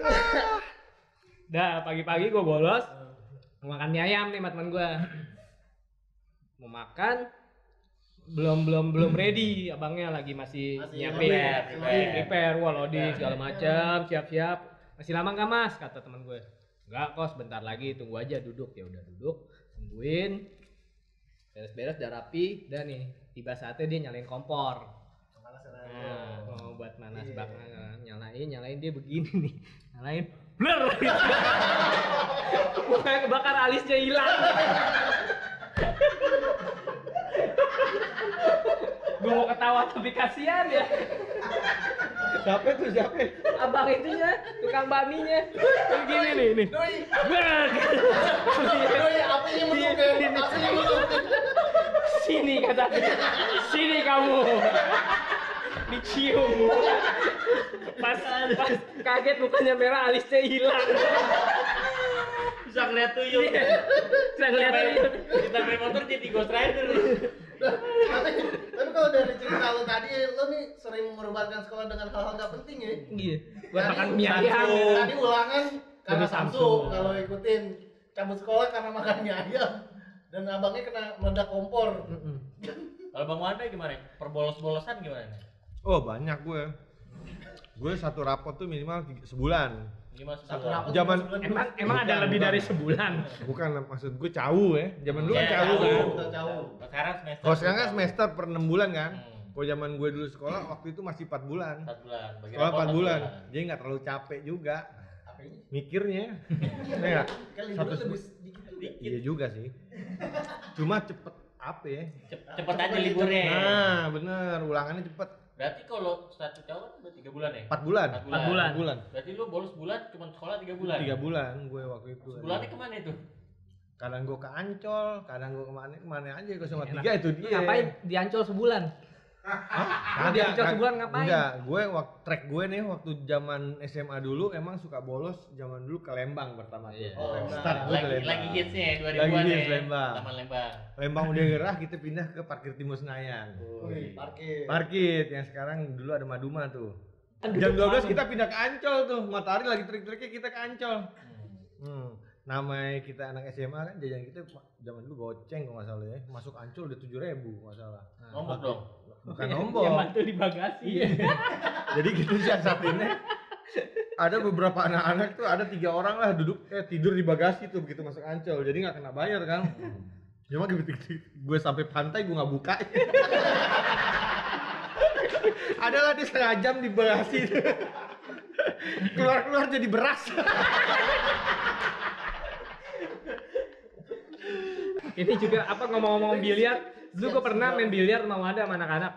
Dah pagi-pagi gue bolos mau makan mie ayam nih sama teman gue. Mau makan belum ready, abangnya lagi masih nyiapin, prepare, wah loading segala macam, siap-siap. Masih lama nggak mas? Kata teman gue. Enggak kok, sebentar lagi, tunggu aja, duduk. Ya udah duduk, tungguin. Beres-beres udah rapi, dan nih tiba saatnya dia nyalain kompor. Nah, mau buat manas baknya, nyalain dia begini nih, nyalain blur. Pokoknya kebakar, alisnya hilang. Gue mau ketawa tapi kasihan ya. siapa tuh siapa? Abang itunya, tukang bakminya. Begini nih, nih. Blur. Doi, apinya menuk ya. Apinya menuk. Sini katanya. Sini kamu. Dicium. Pas kaget mukanya merah, alisnya hilang. Bisa ngeliat tuyul. Bisa ngeliat tuyul. Kita main motor jadi Ghost Rider. Tapi kalau dari cerita lo tadi, lo nih sering mengorbankan sekolah dengan hal-hal nggak penting ya. Iya. Buat Tadi makan mie ayam. Tadi ulangan karena Demi Samsung. Samsung. Kalau ikutin cabut sekolah karena makan mie ayam. Dan abangnya kena meledak kompor. Kalau Bang Wanda gimana? Perbolos-bolosan gimana? Oh banyak gue. Gue satu rapot tuh minimal sebulan. Gimana Satu sebulan? rapot Zaman- sebulan. Emang ada Bukan, lebih bukan. dari sebulan. Bukan maksud gue cawu ya. Zaman dulu kan Iya, cawu cawu. kan. Betul, jauh. Sekarang semester. Kalau sekarang kan semester per 6 bulan kan. Hmm. Kalau zaman gue dulu sekolah waktu itu masih 4 bulan. 4 bulan. Bagi Sekolah rapor 4 bulan. Jadi nggak terlalu capek juga Apanya? mikirnya. Iya. Kan Satu liburnya lebih sebu- sedikit. Iya juga sih. Cuma cepet apa ya? Cepet aja liburnya. Nah bener, ulangannya cepet. Berarti kalau satu tahun udah 3 bulan ya? 4 bulan. 4 bulan. 4 bulan. Berarti lu bolos bulan cuma sekolah 3 bulan. 3 bulan gue waktu itu. Bulannya kemana itu? Kadang gue ke Ancol, kadang gue kemana aja ke sama Enak. 3 itu Lu dia. ngapain di Ancol sebulan? Hah? Di Ancol sebulan ngapain? Enggak, gue track gue nih waktu zaman SMA dulu emang suka bolos zaman dulu ke Lembang pertama tuh. Iya. Oh, Lembang. Start gue ke Lembang. Lagi hitsnya ya 2000-an Lagi hits ya. Lembang. Taman Lembang. Lembang udah gerah kita pindah ke Parkir Timur Senayan. Wih, parkir. Parkir yang sekarang dulu ada Maduma tuh. Kan Jam duduk 12 mana? kita pindah ke Ancol tuh. Matahari lagi terik-teriknya kita ke Ancol. Namanya kita anak SMA kan jajan kita zaman dulu goceng kalau nggak salah ya. Masuk Ancol udah 7.000 nggak salah. Nombok dong. Bukan Yang nombok. mantul di bagasi. Jadi gitu siasatinnya. Ada beberapa anak-anak tuh ada 3 orang lah duduk tidur di bagasi tuh begitu masuk Ancol. Jadi nggak kena bayar kan. Cuma gue sampai pantai gue nggak buka. Adalah dia setengah jam di bagasi. Keluar-keluar jadi beras. Ini juga apa ngomong-ngomong biliar, dulu gue pernah main biliar sama Wanda sama anak-anak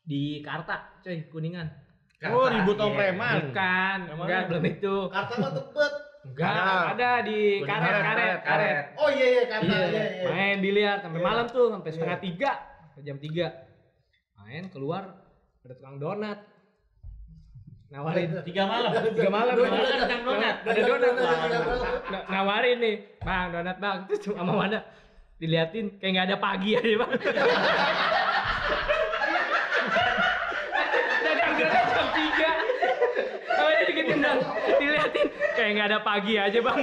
di Karta, coy, Kuningan. Oh ribut Iya. sama preman. Bukan, enggak belum itu. Karta mah tebet. Enggak, Ada. ada di karet. Oh iya iya karta Iya, iya iya. main biliar sampai Iya. malam tuh, sampai Iya. setengah 3, jam 3. Main keluar ada tukang donat. Nawarin 3 malam. 3 malam. Ada donat. Ada donat. Ada donat. Nawarin nih, Bang, donat Bang. Terus sama Wanda diliatin kayak nggak ada pagi aja, Bang. Dagang donat jam 3. kayak nggak ada pagi aja bang.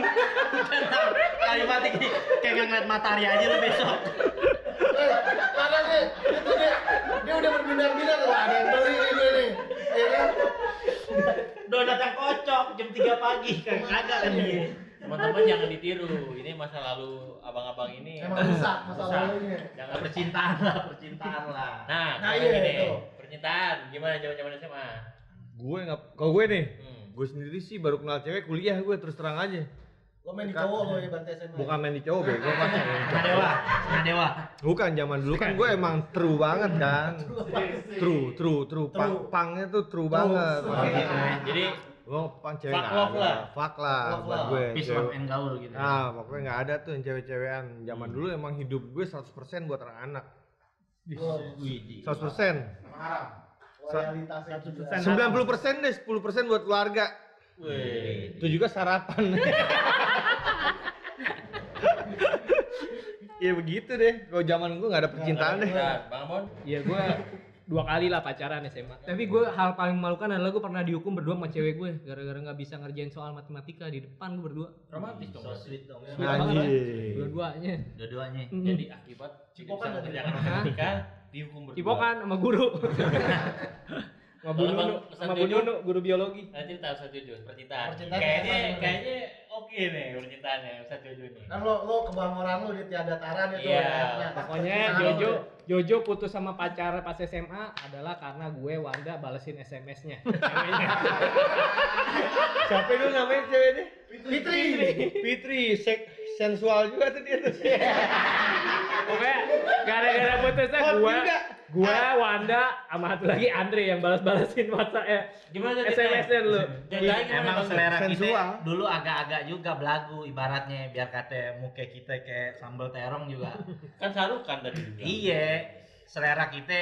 Kalimatnya gini, kayak nggak ngeliat matahari aja lu besok. Karena dia udah berbinar-binar loh, ada yang beli ini nih, ya kan? Donat yang kocok jam 3 pagi kan kagak kan dia. Teman-teman jangan ditiru. Ini masa lalu abang-abang ini. Emang rusak masalahnya. Jangan Percintaan lah. Nah, Nah, sekarang iya, gini. itu. Percintaan gimana zaman-zaman SMA? Gue nggak, kalau gue nih, Hmm. gue sendiri sih baru kenal cewek kuliah gue terus terang aja. Lo main di cowok lo ya berarti SMA. Bukan main di cowok bego pas. Setengah dewa. Bukan zaman dulu kan gue emang true banget kan. True. Pangnya tuh true banget. Jadi Gue pang cewek Fuck nggak love ada. lah. Fuck lah Fuck buat lah. gue. Peace, Cewek- love, and gaul gitu. Nah, pokoknya nggak ada tuh yang cewek-cewekan. Zaman dulu emang hidup gue 100% buat anak-anak. 100%. Loyalitasnya 100%. 90% deh, 10% buat keluarga. wih. Itu juga sarapan. Ya begitu deh. Kalau zaman gue nggak ada percintaan deh. Nah, Bang Amon, Iya gue 2 kali lah pacaran SMA. Tapi gue hal paling memalukan adalah gue pernah dihukum berdua sama cewek gue gara-gara nggak bisa ngerjain soal matematika di depan gue berdua. romantis dong. So berarti. sweet dong. Sweet banget, Bang. Anjing. Dua-duanya. Dua-duanya. Jadi akibat Cipokan tidak bisa tadi. mengerjakan matematika dihukum berdua. Cipokan sama guru. Sama Bu Kalau Bang Nunu, Ustadz sama Bu Jojo? Nunu, guru biologi. Nah, cerita Ustaz Jojo, percintaan. Percintaan Kayaknya gimana? kayaknya oke nih percintaannya Ustaz Jojo nih. Kan lo kebangoran lo di tiada tara dia tuh. Iya. ya. Pokoknya Jojo putus sama pacar pas SMA adalah karena gue Wanda balesin SMS-nya. Ceweknya. Siapa dulu namanya ceweknya? Fitri. Fitri, sensual juga tuh dia tuh. Pokoknya gara-gara putusnya Hot gue juga. Wanda sama satu lagi Andre yang balas-balasin WhatsApp Gimana tadi? SMS-nya dulu. Ceritanya gimana Emang Bang? selera Sensual. kita dulu agak-agak juga belagu ibaratnya biar kata muka kita kayak sambal terong juga. Kan sarukan tadi juga. Iya, selera kita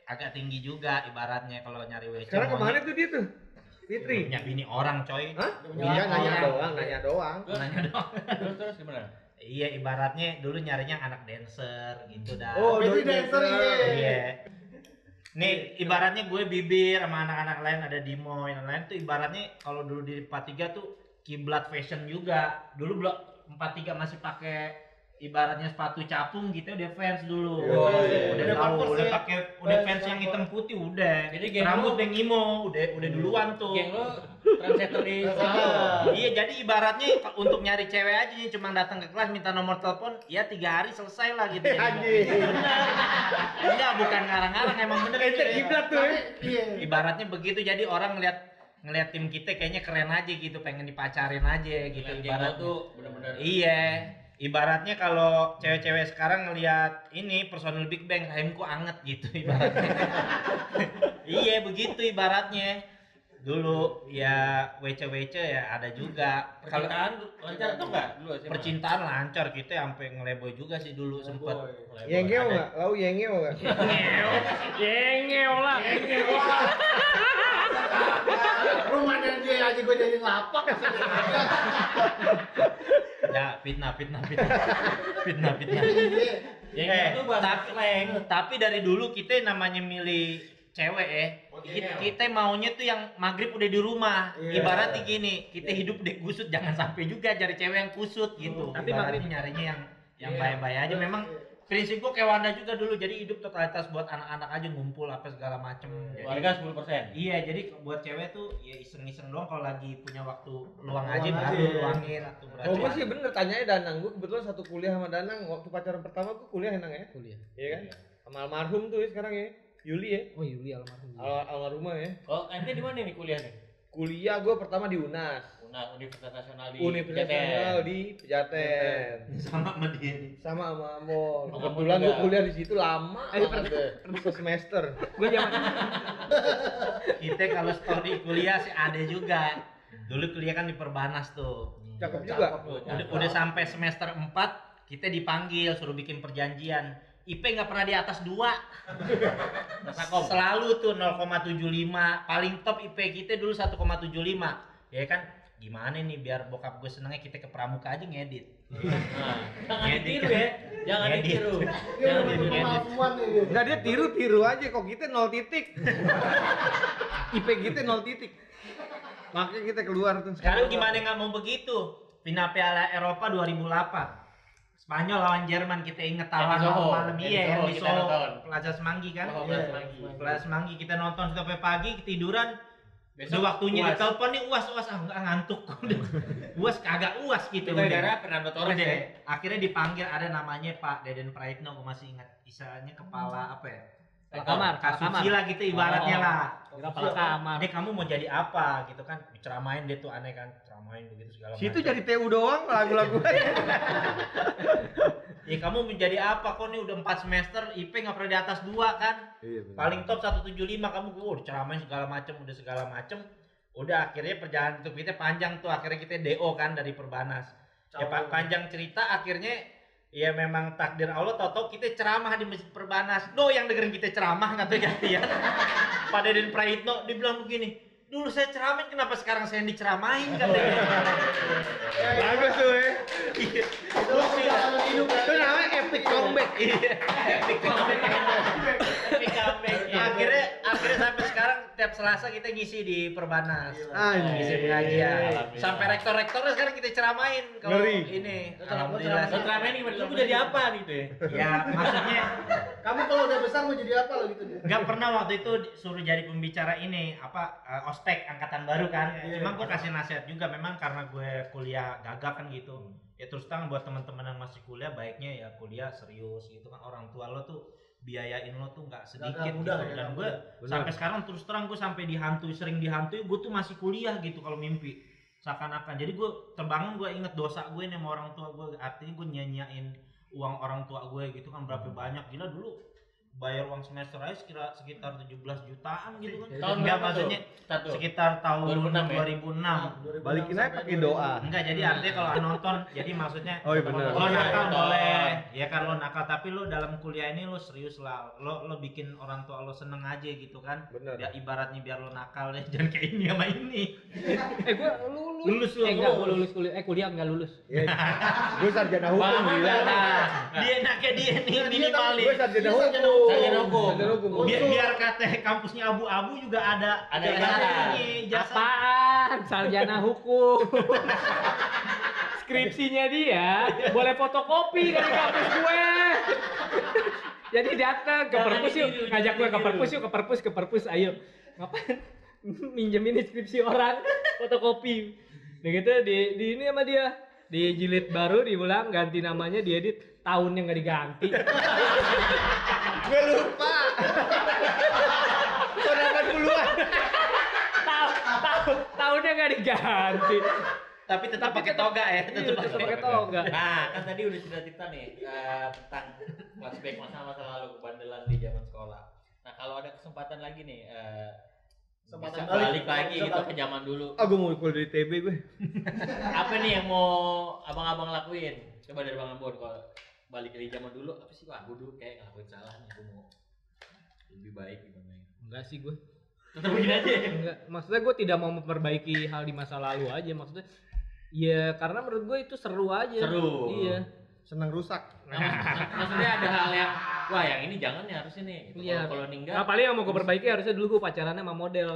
agak tinggi juga ibaratnya kalau nyari WC. Sekarang kemana tuh dia tuh? Fitri. Punya bini orang coy. Hah? Iya, Iya nanya orang. doang, nanya doang. Nanya dong. Terus gimana? Iya, ibaratnya dulu nyarinya anak dancer gitu dah. Oh, Fitri doi dancer dancer. Iya. Nih ibaratnya gue bibir sama anak-anak lain ada Dimo yang lain tuh ibaratnya kalau dulu di 43 tuh kiblat fashion juga. Dulu blok 43 masih pakai ibaratnya sepatu capung gitu udah fans dulu. Oh, iya. Udah Udah tahu, Converse udah ya. pakai udah fans yang hitam putih udah. Jadi geng Rambut lu- udah ngimo, udah duluan tuh. Geng lo trendsetter di Solo. Iya, jadi ibaratnya untuk nyari cewek aja nih cuma datang ke kelas minta nomor telepon, ya 3 hari selesai lah gitu. Anjing. Enggak, bukan ngarang-ngarang emang bener Ente itu. kiblat tuh. Iya. Ibaratnya begitu jadi orang ngeliat tim kita kayaknya keren aja gitu, pengen dipacarin aja gitu Geng lo ibaratnya. tuh bener-bener. Iya. Ibaratnya kalau cewek-cewek sekarang ngeliat ini personil Big Bang, rahimku anget gitu ibaratnya. Iya begitu ibaratnya. Dulu ya WC ya ada juga. Kalau Percintaan lancar atau enggak dulu SMA? percintaan lancar kita sampai ngeleboy juga sih dulu sempet. Yengeo nggak? Lau yengeo nggak? Yengeo lah. Rumahnya dia aja gue jadi lapak. Ya fitnah. Ya itu bahasa slang. Tapi dari dulu kita namanya milih cewek ya. Kita maunya tuh yang maghrib udah di rumah. Iya. Ibaratnya gini, kita hidup deh kusut jangan sampai juga cari cewek yang kusut gitu. Tapi Ibaratnya maghrib- nyarinya yang Iya. baik-baik aja. Memang prinsip gua kayak Wanda juga dulu. Jadi hidup totalitas buat anak-anak aja ngumpul apa segala macem. Jadi, Warga 10%. iya, jadi buat cewek tuh ya iseng-iseng doang kalau lagi punya waktu luang aja Luang baru aja. luangin atau Oh gue sih bener tanyanya Danang, gue kebetulan satu kuliah sama Danang. Waktu pacaran pertama gue kuliah Danang ya, Kuliah. iya kan? Sama almarhum tuh ya sekarang ya, Yuli ya, Oh Yuli almarhum. almarhumah ya. Oh, ente di mana nih kuliah nih? Kuliah gue pertama di UNAS, Universitas Nasional di Universitas Pejaten. Nasional di Pejaten, sama sama dia nih. sama Amon. Sama Kebetulan Amon gue juga. kuliah di situ lama banget deh, semester. Gue zaman Kita kalau story kuliah sih ada juga. Dulu kuliah kan di Perbanas tuh. Cakep juga. Udah sampai semester 4 kita dipanggil suruh bikin perjanjian. IP nggak pernah di atas 2. Nasakom. Selalu tuh 0,75. Paling top IP kita dulu 1,75. Ya kan gimana nih biar bokap gue senengnya kita ke pramuka aja ngedit. Nah, jangan Ngedit. ditiru ya. Jangan Ngedit. ditiru. Dia Jangan udah ditiru. kemampuan nih. Enggak, dia tiru aja kok, kita 0 titik. IP kita 0 titik. Makanya kita keluar tuh. Sekarang gimana nggak mau begitu? Final Piala Eropa 2008. Spanyol lawan Jerman, kita inget tahan Soho. malam iya yang di Kita Solo nonton. Plaza Semanggi kan. Oh, Iya. Plaza Semanggi. Plaza Semanggi kita nonton sampai pagi, ketiduran. Besok Udah waktunya UAS. ditelepon nih uas nggak ngantuk. Uas kagak uas gitu. Itu gara-gara Fernando Torres Udah, ya. akhirnya dipanggil ada namanya Pak Deden Praitno, gue masih ingat istilahnya kepala apa ya? Kepala kamar. Kasusi lah gitu ibaratnya Oh. lah. Kira kepala kamar. Ini kamu mau jadi apa gitu kan? Diceramain dia tuh aneh kan, ceramain begitu segala macam. Situ jadi TU doang lagu-lagu. Ya kamu menjadi apa? Kok nih udah 4 semester IP nggak pernah di atas 2 kan? Iya, benar. Paling top 175 kamu diceramain segala macem. Udah akhirnya perjalanan hidup kita panjang tuh, akhirnya kita DO kan dari Perbanas. Ya panjang cerita akhirnya ya memang takdir Allah, tau-tau kita ceramah di Masjid Perbanas. Yang dengerin kita ceramah nggak tahu gantian. Pak Deden Praitno dibilang begini, dulu saya ceramain, kenapa sekarang saya yang diceramain katanya. Bagus tuh ya. Iya. Itu perjalanan hidup ya. Itu namanya epic comeback. Iya. Epic comeback. Epic comeback. Akhirnya sampai sekarang tiap Selasa kita ngisi di Perbanas. Ngisi pengajian. Alhamdulillah. Sampai rektor-rektornya sekarang kita ceramain kalau Ngeri. ini. Lo Alhamdulillah. Lo ceramain gimana? Lu mau jadi apa gitu ya? Ya maksudnya Kamu kalau udah besar mau jadi apa lo gitu nih? nggak pernah waktu itu suruh jadi pembicara ini ospek angkatan baru kan. Iya. Cuma gue kasih nasihat juga, memang karena gue kuliah gagap kan gitu. Ya terus terang buat teman-teman yang masih kuliah, baiknya ya kuliah serius gitu kan. Orang tua lo tuh biayain lo tuh nggak sedikit Gak mudah gitu. ya, Dan gak gue mudah. sampai sekarang terus terang gue sampai sering dihantui, gue tuh masih kuliah gitu kalau mimpi seakan-akan. Jadi gue terbangun, gue inget dosa gue nih sama orang tua gue, artinya gue nyanyain uang orang tua gue gitu kan, berapa banyak, gila dulu bayar uang semester aja sekitar 17 jutaan gitu kan. Tahun Enggak, berapa maksudnya tuh? Satu. sekitar tahun 2006 ya? 2006. Balikin aja pakai doa. Enggak, jadi artinya kalau nonton, jadi maksudnya Oh iya benar. lo nakal Nonton. boleh, ya kan lo nakal, tapi lo dalam kuliah ini lo serius lah, lo bikin orang tua lo seneng aja gitu kan. Benar. Ya ibaratnya biar lo nakal deh, jangan kayak ini sama ini. Gua lulus. Lulus lu. Enggak, gua lulus kuliah. Kuliah enggak lulus. Gue sarjana hukum gila. Dia enaknya dia nih Gue minimalis. sarjana Dia hukum. sarjana hukum. Sarjana hukum. Sarjana hukum. Biar kata kampusnya abu-abu juga ada ijazah. ijazah. Apaan? Sarjana hukum. Skripsinya dia boleh fotokopi dari kampus gue. Jadi datang ke perpus yuk, ngajak gue ke perpus, ayo. Ngapain? Minjem ini skripsi orang, fotokopi. Udah gitu di ini sama dia, dijilid baru, diulang, ganti namanya, diedit, tahunnya nggak diganti. Gue lupa. Tahun 80-an. Tahunnya nggak diganti. Tapi tetap pakai toga ya, Iya, tetap pakai toga. Nah, kan tadi udah cerita nih tentang flashback masa-masa lalu kebandelan di zaman sekolah. Nah, kalau ada kesempatan lagi nih, Kesempatan bisa balik lagi bisa gitu balik. ke zaman dulu. Ah, gue mau kuliah di TB gue. Apa nih yang mau abang-abang lakuin? Coba dari Bang Ambon, kalau balik dari zaman dulu, apa sih? Wah, gue dulu kayak ngelakuin salah nih, gue mau lebih baik gimana ya? Enggak sih gue. Tetap begini aja ya? Enggak, maksudnya gue tidak mau memperbaiki hal di masa lalu aja, maksudnya ya karena menurut gue itu seru aja. Seru. Iya. Senang rusak. Maksudnya ada hal yang, wah yang ini jangan nih harusnya nih. Gitu. Iya. Kalau nih enggak, Nah, paling yang mau gue perbaiki harusnya dulu gue pacarannya sama model.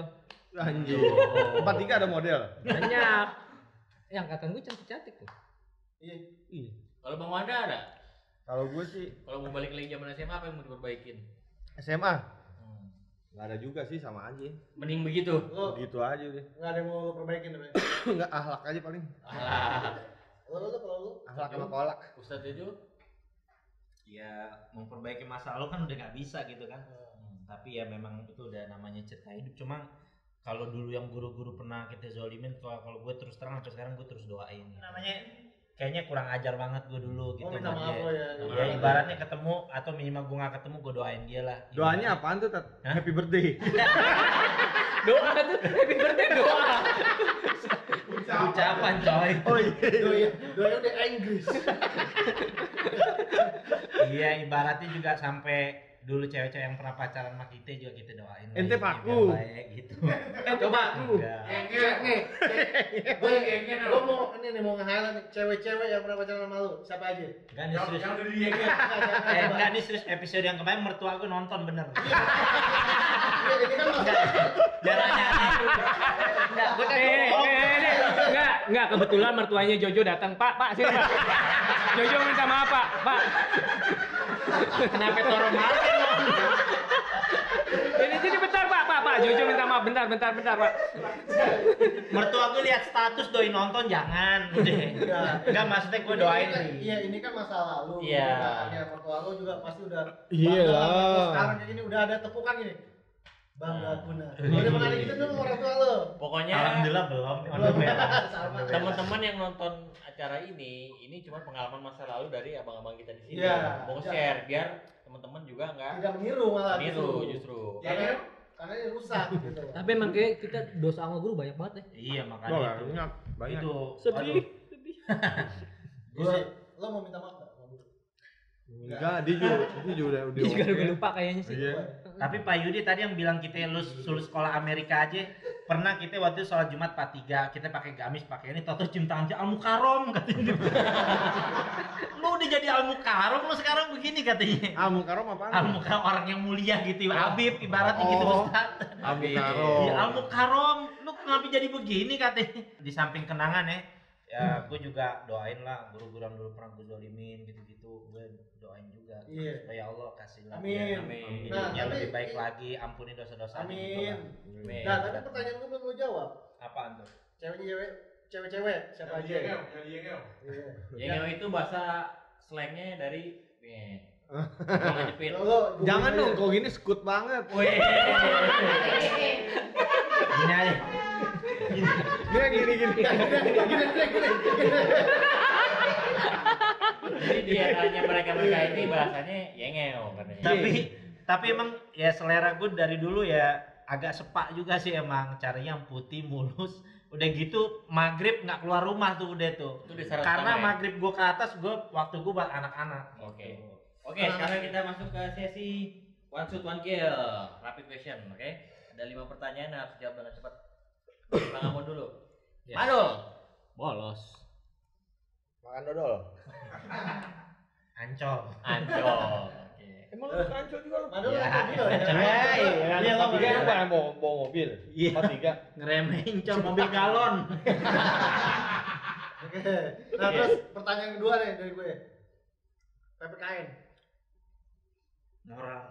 Anjir. 43 ada model. Banyak. Ya angkatan gue cantik-cantik tuh. Iya. Iya. kalau Bang Wanda ada, Kalau gue sih kalau mau balik lagi zaman SMA apa yang mau diperbaikin? SMA. Nggak ada juga sih, sama aja. Mending begitu. Lo Begitu aja udah. nggak ada yang mau lo perbaikin deh. Nggak, akhlak aja paling. Ah, Lo kalau lo Akhlak sama kolak. Ustadz itu Ya memperbaiki masa lalu kan udah nggak bisa gitu kan. Tapi ya memang itu udah namanya cerita hidup. Cuma kalau dulu yang guru-guru pernah kita zolimin, kalau gue terus terang sampai sekarang gue terus doain. Namanya kayaknya kurang ajar banget gue dulu gitu. Oh, minta sama maaf dia. lo ya. Ya ibaratnya ketemu atau minimal gue nggak ketemu, gue doain dia lah. Doanya apaan tuh, Tat? Hah? Happy birthday. Doa tuh, happy birthday doa. Ucapan coy. Oh iya. Doanya udah Inggris. Iya ibaratnya juga sampai dulu cewek-cewek yang pernah pacaran sama kita juga kita doain. lah, Ente biar paku. baik gitu. Coba Enggak. cek nih. Gue mau nih mau nge-highlight nih cewek-cewek yang pernah pacaran sama lu. Siapa aja? Enggak nih serius. Yang dari dia Enggak nih serius, episode yang kemarin mertua aku nonton bener. Iya, ini kan Jarangnya Enggak, enggak kebetulan mertuanya Jojo datang. Pak, sini Pak. Jojo minta maaf Pak. kenapa Toro Martin lo? Ini bentar Pak. Jojo minta maaf, bentar Pak. Mertua gue lihat status doi nonton jangan. Enggak maksudnya gue doain nih. Iya, ini kan masa lalu. Iya. Ya, mertua lu juga pasti udah Iya bangga lah. sama lu. Sekarang kayak gini udah ada tepukan gini. Bangga guna. Udah pernah gitu dulu sama orang tua lu. Pokoknya Alhamdulillah belum. Sama. teman-teman yang nonton acara ini cuma pengalaman masa lalu dari abang-abang kita di sini. Iya. Mau share biar teman-teman juga nggak Tidak meniru malah niru justru. Karena ini rusak gitu. Tapi emang kayak kita dosa sama guru banyak banget ya. Iya Oh, makanya itu. banyak. Itu Sedih. Gue lo mau minta maaf enggak? Enggak, dia juga udah. Dia juga oke. udah lupa kayaknya sih. Iya. Tapi Pak Yudi tadi yang bilang kita lulus sekolah Amerika aja, pernah kita waktu itu sholat Jumat 4-3, kita pakai gamis, pakai ini, toto cium tangan Al-Mukarram katanya. Lu udah jadi Al-Mukarram lu sekarang begini katanya. Al-Mukarram apaan? Al-Mukarram orang yang mulia gitu, Habib ibaratnya gitu Oh. Ustaz. Al-Mukarram. Iya Al-Mukarram, lu kenapa jadi begini katanya. Di samping kenangan ya gue juga doain lah guru-guru yang dulu pernah gue zolimin gitu-gitu, gue doain juga Iya. supaya Allah kasih lah Amin. Amin. Nah, hidupnya tapi lebih baik lagi, ampuni dosa-dosa gitu Amin. lah. Amin. Nah, tapi pertanyaan gue belum lo jawab. Apaan tuh? Cewek-cewek siapa aja? Yang Iya. Yang itu bahasa slangnya dari ngejepit. Lo Jangan dong, kok gini skut banget. Weh. Gini aja. Dia gini. Jadi di antaranya mereka ini bahasanya yengel katanya. Tapi emang ya selera gue dari dulu ya agak sepak juga sih emang, caranya yang putih mulus. Udah gitu maghrib nggak keluar rumah tuh udah tuh. Itu disyarat Karena sama ya? maghrib gue ke atas waktu gue buat anak-anak. Oke. Oke, sekarang kita masuk ke sesi one shoot one kill, rapid question, oke? Ada 5 pertanyaan harus jawab dengan cepat. Bang Amon dulu. Yes. Madul. Bolos. Makan dodol. Ancol. Ancol. Oke. Emang lu kancol juga lu? Madul Ya, kan juga ya. Iya, Iya, lo tiga berdua. apa bawa mobil? Iya. 43. Ngeremehin col mobil galon. Oke. Nah, terus pertanyaan kedua nih dari gue. PPKN. Moral.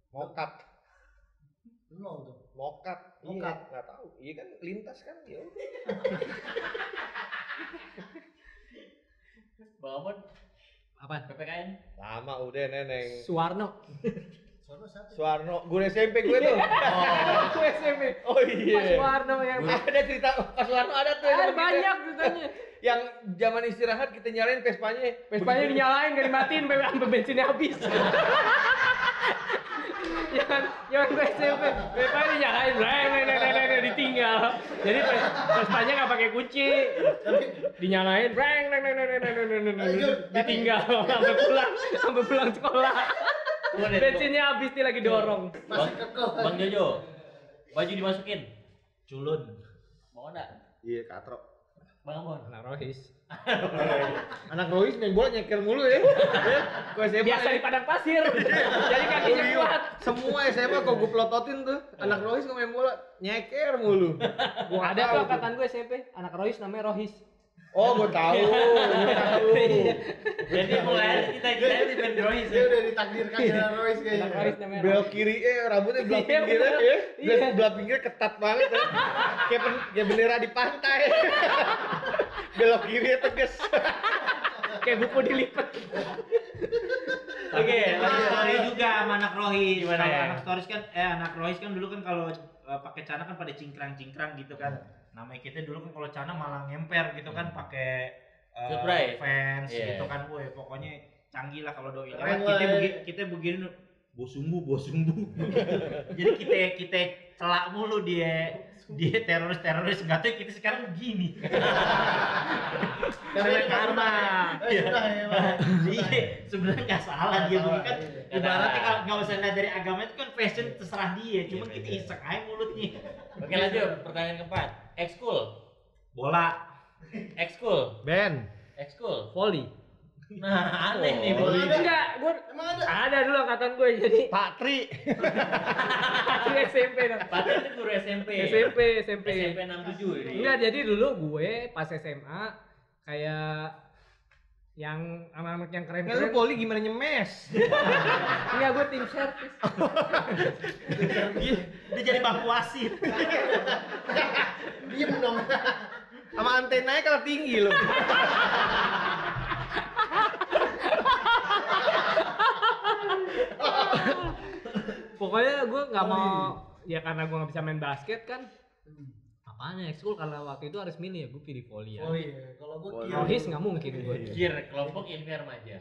Mokat. Nol tuh. Mokat. Mokat. Enggak tahu. Iya kan lintas kan ya udah. Bang Amon, Apa? PPKN. Lama udah neneng. Suwarno. Soalnya satu. Suwarno, guru SMP gue tuh. Aku SMP. Oh iya. Pak Suwarno yang Ada cerita Pak Suwarno ada tuh yang ada sama kita. banyak ceritanya. Yang zaman istirahat kita nyalain Vespanya. Vespanya dinyalain gak dimatiin sampai bensinnya habis. Jangan gue SMP, Vespanya dinyalain, ditinggal. Jadi Vespanya nggak pakai kunci, dinyalain, ditinggal sampai pulang sekolah. Bensinnya habis dia lagi dorong. Masih kekeh. Bang Jojo. Baju dimasukin. Culun. Mau enggak? Iya, katro. Bang Amon. Nah, Rohis. Anak Rohis main bola nyeker mulu ya. Gue SMA. Biasa di padang pasir. Jadi kakinya kuat. Semua SMA kok gue pelototin tuh. Anak Rohis main bola nyeker mulu. Gua Ada tuh angkatan gue SMP, anak Rohis namanya Rohis. Oh, gue tahu. Jadi mulai kita di band Rohis. Dia udah ditakdirkan dengan Royce Anak Rohis kayaknya. namanya Belok Rohis. kiri rambutnya belah Iya, pinggirnya bener. ya. Iya. Belah pinggirnya ketat banget ya. Kayak bendera di pantai. Belok kirinya tegas. Kayak buku dilipat. Oke, Anak story juga sama anak Rohis. Gimana Kalau ya? anak Rohis kan dulu kan kalau pakai celana kan pada cingkrang-cingkrang gitu kan. Namanya kita dulu kan kalau celana malah ngemper gitu kan pakai Spray. fans Iya. gitu kan. Woi, pokoknya canggih lah kalau doi Keren lewat lah. kita begini bos sumbu. Jadi kita celak mulu dia teroris nggak tahu kita sekarang begini. Tapi ini karma. sudah ya, Bang. Iya, sebenarnya nggak salah dia begini kan. Nggak Ibaratnya salah. kalau nggak usah lihat dari agama itu kan fashion terserah dia. Cuma Iya, kita betul. iseng aja mulutnya. Oke, lanjut pertanyaan keempat. Ekskul. Bola. Ekskul. band. Ekskul. volley. Nah, aneh nih. Oh, Bang. ada. Enggak, gue Emang ada? ada dulu angkatan gue jadi Pak Tri. itu SMP dong. Padahal itu guru SMP. SMP SMP 67 ini. Enggak, jadi dulu gue pas SMA kayak yang anak-anak yang Nggak, lu keren-keren. poli gimana nyemes? Enggak, gue tim servis. Dia jadi bangku wasit. Diem dong. Sama antenanya kalah tinggi loh. Pokoknya gue nggak mau, ya karena gue nggak bisa main basket kan. Apaan ya ekskul, karena waktu itu harus mini ya, gue pilih volley ya. Oh iya, kalau gue Volley. Rohis nggak mungkin gue. Kir kelompok ilmiah remaja.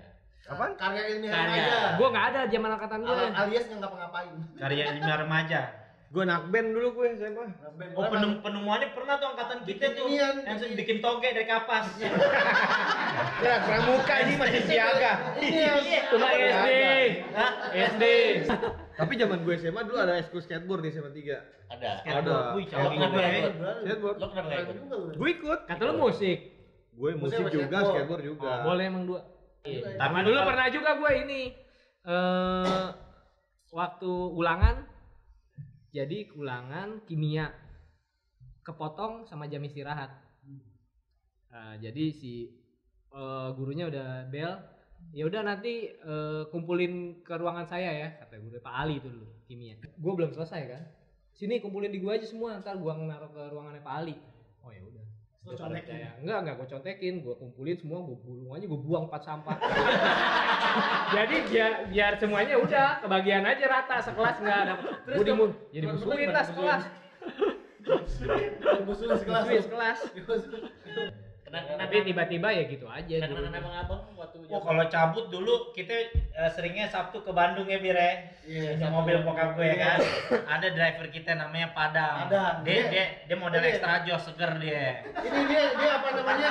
Apaan? karya ilmiah Karya. aja. Gue nggak ada zaman angkatan gue. Alias nggak ngapa-ngapain. Karya ilmiah remaja. Gue anak band dulu gue SMA. Oh, penemuannya pernah tuh angkatan kita tuh. Inian, Yang bikin toge dari kapas. Ya, pramuka ini masih siaga. Cuma SD. Hah? SD. Tapi zaman gue SMA dulu ada ekskul skateboard di SMA 3. Ada. Ada. Wih, Lo cakep kenapa juga nggak ya. ikut? Skateboard. Lo kenapa nggak ikut? Gue ikut. Kata lu musik. Gue musik sama juga, skateboard. skateboard juga. Oh, boleh emang dua. Iya. Sama dulu pernah juga gue ini waktu ulangan, jadi ulangan kimia kepotong sama jam istirahat. Jadi si gurunya udah bel, ya udah nanti kumpulin ke ruangan saya ya, kata guru Pak Ali itu dulu kimia. Gue belum selesai kan, sini kumpulin di gua aja semua, ntar gua naruh ke ruangannya Pak Ali. Oh ya udah. Lo contekin. Enggak gue contekin, gue kumpulin semua, gue gulung aja, gue buang tempat sampah. Jadi biar semuanya udah kebagian aja rata sekelas, nggak ada. Gue jadi musuhin lah sekelas. Musuh sekelas. Musuhin sekelas. Kenapa? Tapi tiba-tiba ya gitu aja. Kenapa abang abang waktu Oh, kalau cabut dulu kita seringnya Sabtu ke Bandung ya, Bire. Iya, Ini Sabtu. mobil bokap gue ya kan. Ada driver kita namanya Padang. Padang. Dia model Iya. extra jos seger dia. Ini dia apa namanya?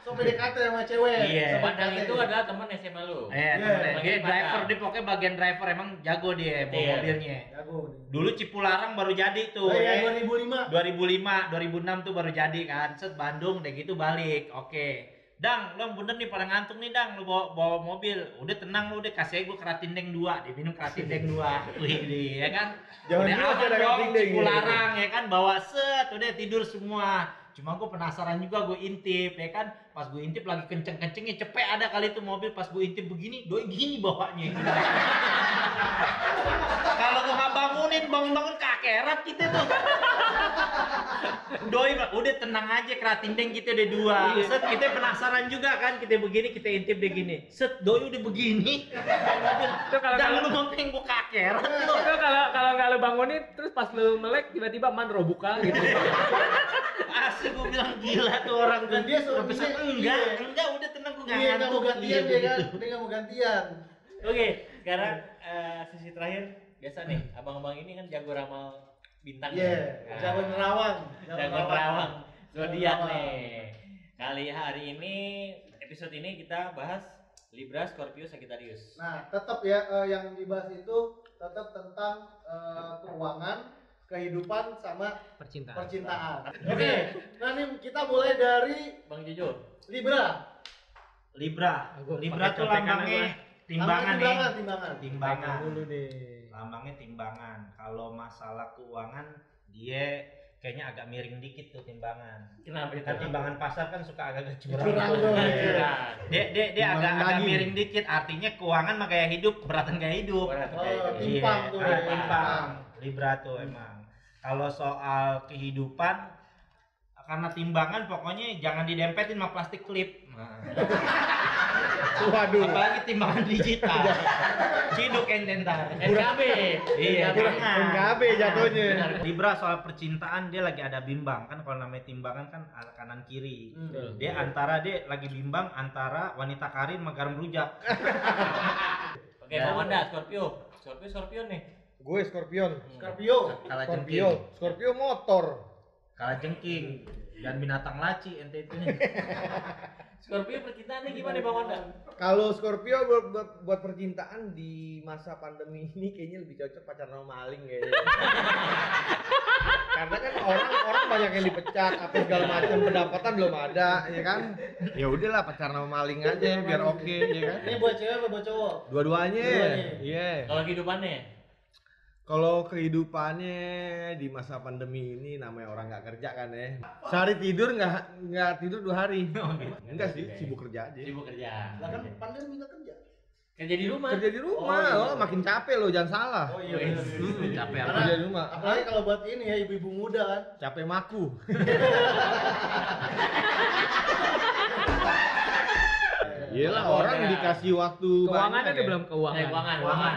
So PDKT sama cewek. Iya. So Padang PDKT. itu adalah teman SMA lu. Iya, Iya, temennya. bagian Dia driver, Padang. dia pokoknya bagian driver emang jago dia bawa Iya. mobilnya. Jago. Dulu Cipularang baru jadi tuh. Oh iya, ya. 2005. 2005, 2006 tuh baru jadi kan. Set Bandung deh gitu balik. Oke. Dang, lo bener nih pada ngantuk nih Dang, lo bawa mobil. Udah tenang lo, udah kasih aja gue Kratindeng 2, dia minum Kratindeng 2. Wih, ya kan. Jangan Udah dulu aman ada dong, Kratindeng, Cipularang ya kan, bawa set, udah tidur semua. Cuma gue penasaran juga, gue intip ya kan. Pas gue intip lagi kenceng-kencengnya, cepet ada kali tuh mobil. Pas gue intip begini, doi gini bawanya. Kalau gue nggak bangun kakerat kita tuh. Doi udah tenang aja, Kratindeng kita udah 2. Set kita penasaran juga kan, kita begini, kita intip deh gini. Set doi udah begini. Itu kalau Jangan lu ngomongin gue kakerat lu. itu kalau nggak lu bangunin, terus pas lu melek tiba-tiba man robuka gitu. Asli gue bilang gila tuh orang tuh. Dan dia suruh Bisa dia, enggak udah tenang gue nggak Iya, nggak mau ngantuk. gantian dia kan. Dia nggak mau gantian. Oke, sekarang sesi terakhir biasa nih, abang-abang ini kan jago ramal bintang. Iya, ya? jago nerawang. Jago nerawang zodiak nih. Kali hari ini episode ini kita bahas Libra, Scorpio, Sagittarius. Nah, tetap ya yang dibahas itu tetap tentang keuangan, kehidupan sama percintaan. Oke. Nah, nih kita mulai dari Bang Jojo. Libra. Libra. Gua Libra pakai tuh contekan lambangnya timbangan nih. Timbangan. Timbangan. dulu deh. Lambangnya timbangan. Kalau masalah keuangan dia kayaknya agak miring dikit tuh timbangan. Kenapa itu? Kan timbangan pasar kan suka agak curang. Curang tuh. tuh, Iya. Curang. Dia Timbangan agak daging. miring dikit. Artinya keuangan mah gaya hidup, beratan gaya hidup. Berat Oh, kayak gitu. timpang tuh. Iya, ya. timpang. Libra tuh emang. Kalau soal kehidupan karena timbangan pokoknya jangan didempetin sama plastik klip. Waduh. Apalagi timbangan digital. Ciduk ententar. NKB. Iya, jangan. NKB jatuhnya. Benar. Libra soal percintaan dia lagi ada bimbang kan, kalau namanya timbangan kan kanan kiri. Hmm. Dia lagi bimbang antara wanita karir sama garam rujak. Oke, Bang Wanda, Scorpio. Scorpio nih. Gue Scorpion. Scorpio. Kalah Scorpio. jengking, Scorpio motor. kalah jengking dan binatang laci ente itu. Scorpio percintaannya gimana Bang Wanda? Kalau Scorpio buat percintaan di masa pandemi ini kayaknya lebih cocok pacaran sama maling kayaknya. Karena kan orang banyak yang dipecat, apa segala macam, pendapatan belum ada, ya kan? Ya udahlah pacaran sama maling aja biar oke, ya kan? Ini buat cewek apa buat cowok? Dua-duanya. Dua-duanya. Iya. Kalau kehidupannya? Kalau kehidupannya di masa pandemi ini namanya orang nggak kerja kan ya. Sehari tidur nggak tidur 2 hari. Enggak sih, sibuk kerja aja. Sibuk kerja. Lah kan pandemi nggak kerja. Kerja di rumah. Kerja di rumah, Oh, iya. lo makin capek lo, jangan salah. Oh iya benar. Capek Karena Kerja di rumah. apalagi kalau buat ini ya ibu-ibu muda kan. Capek maku. Iyalah Kalau orang ada- dikasih waktu Keuangan banyak ada ya. belum keuangan?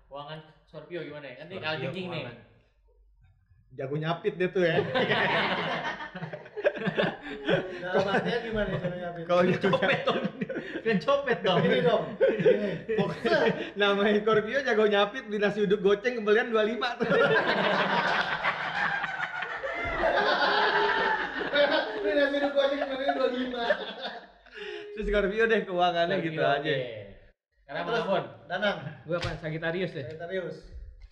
Keuangan Scorpio gimana ya? Kan dia kalau jengking nih. Jago nyapit dia tuh ya. Dalam artinya gimana caranya? Kalau Copet dong. Kan copet dong. Ini dong. Ini. namanya Scorpio jago nyapit, beli nasi uduk goceng kembalian 25 tuh. Ini nasi uduk gua aja kemarin 25. Terus Scorpio deh keuangannya gitu Scorpio, aja. oke. Karena Terus Bang Abon. Danang, Gue apa? Sagittarius ya. Sagittarius.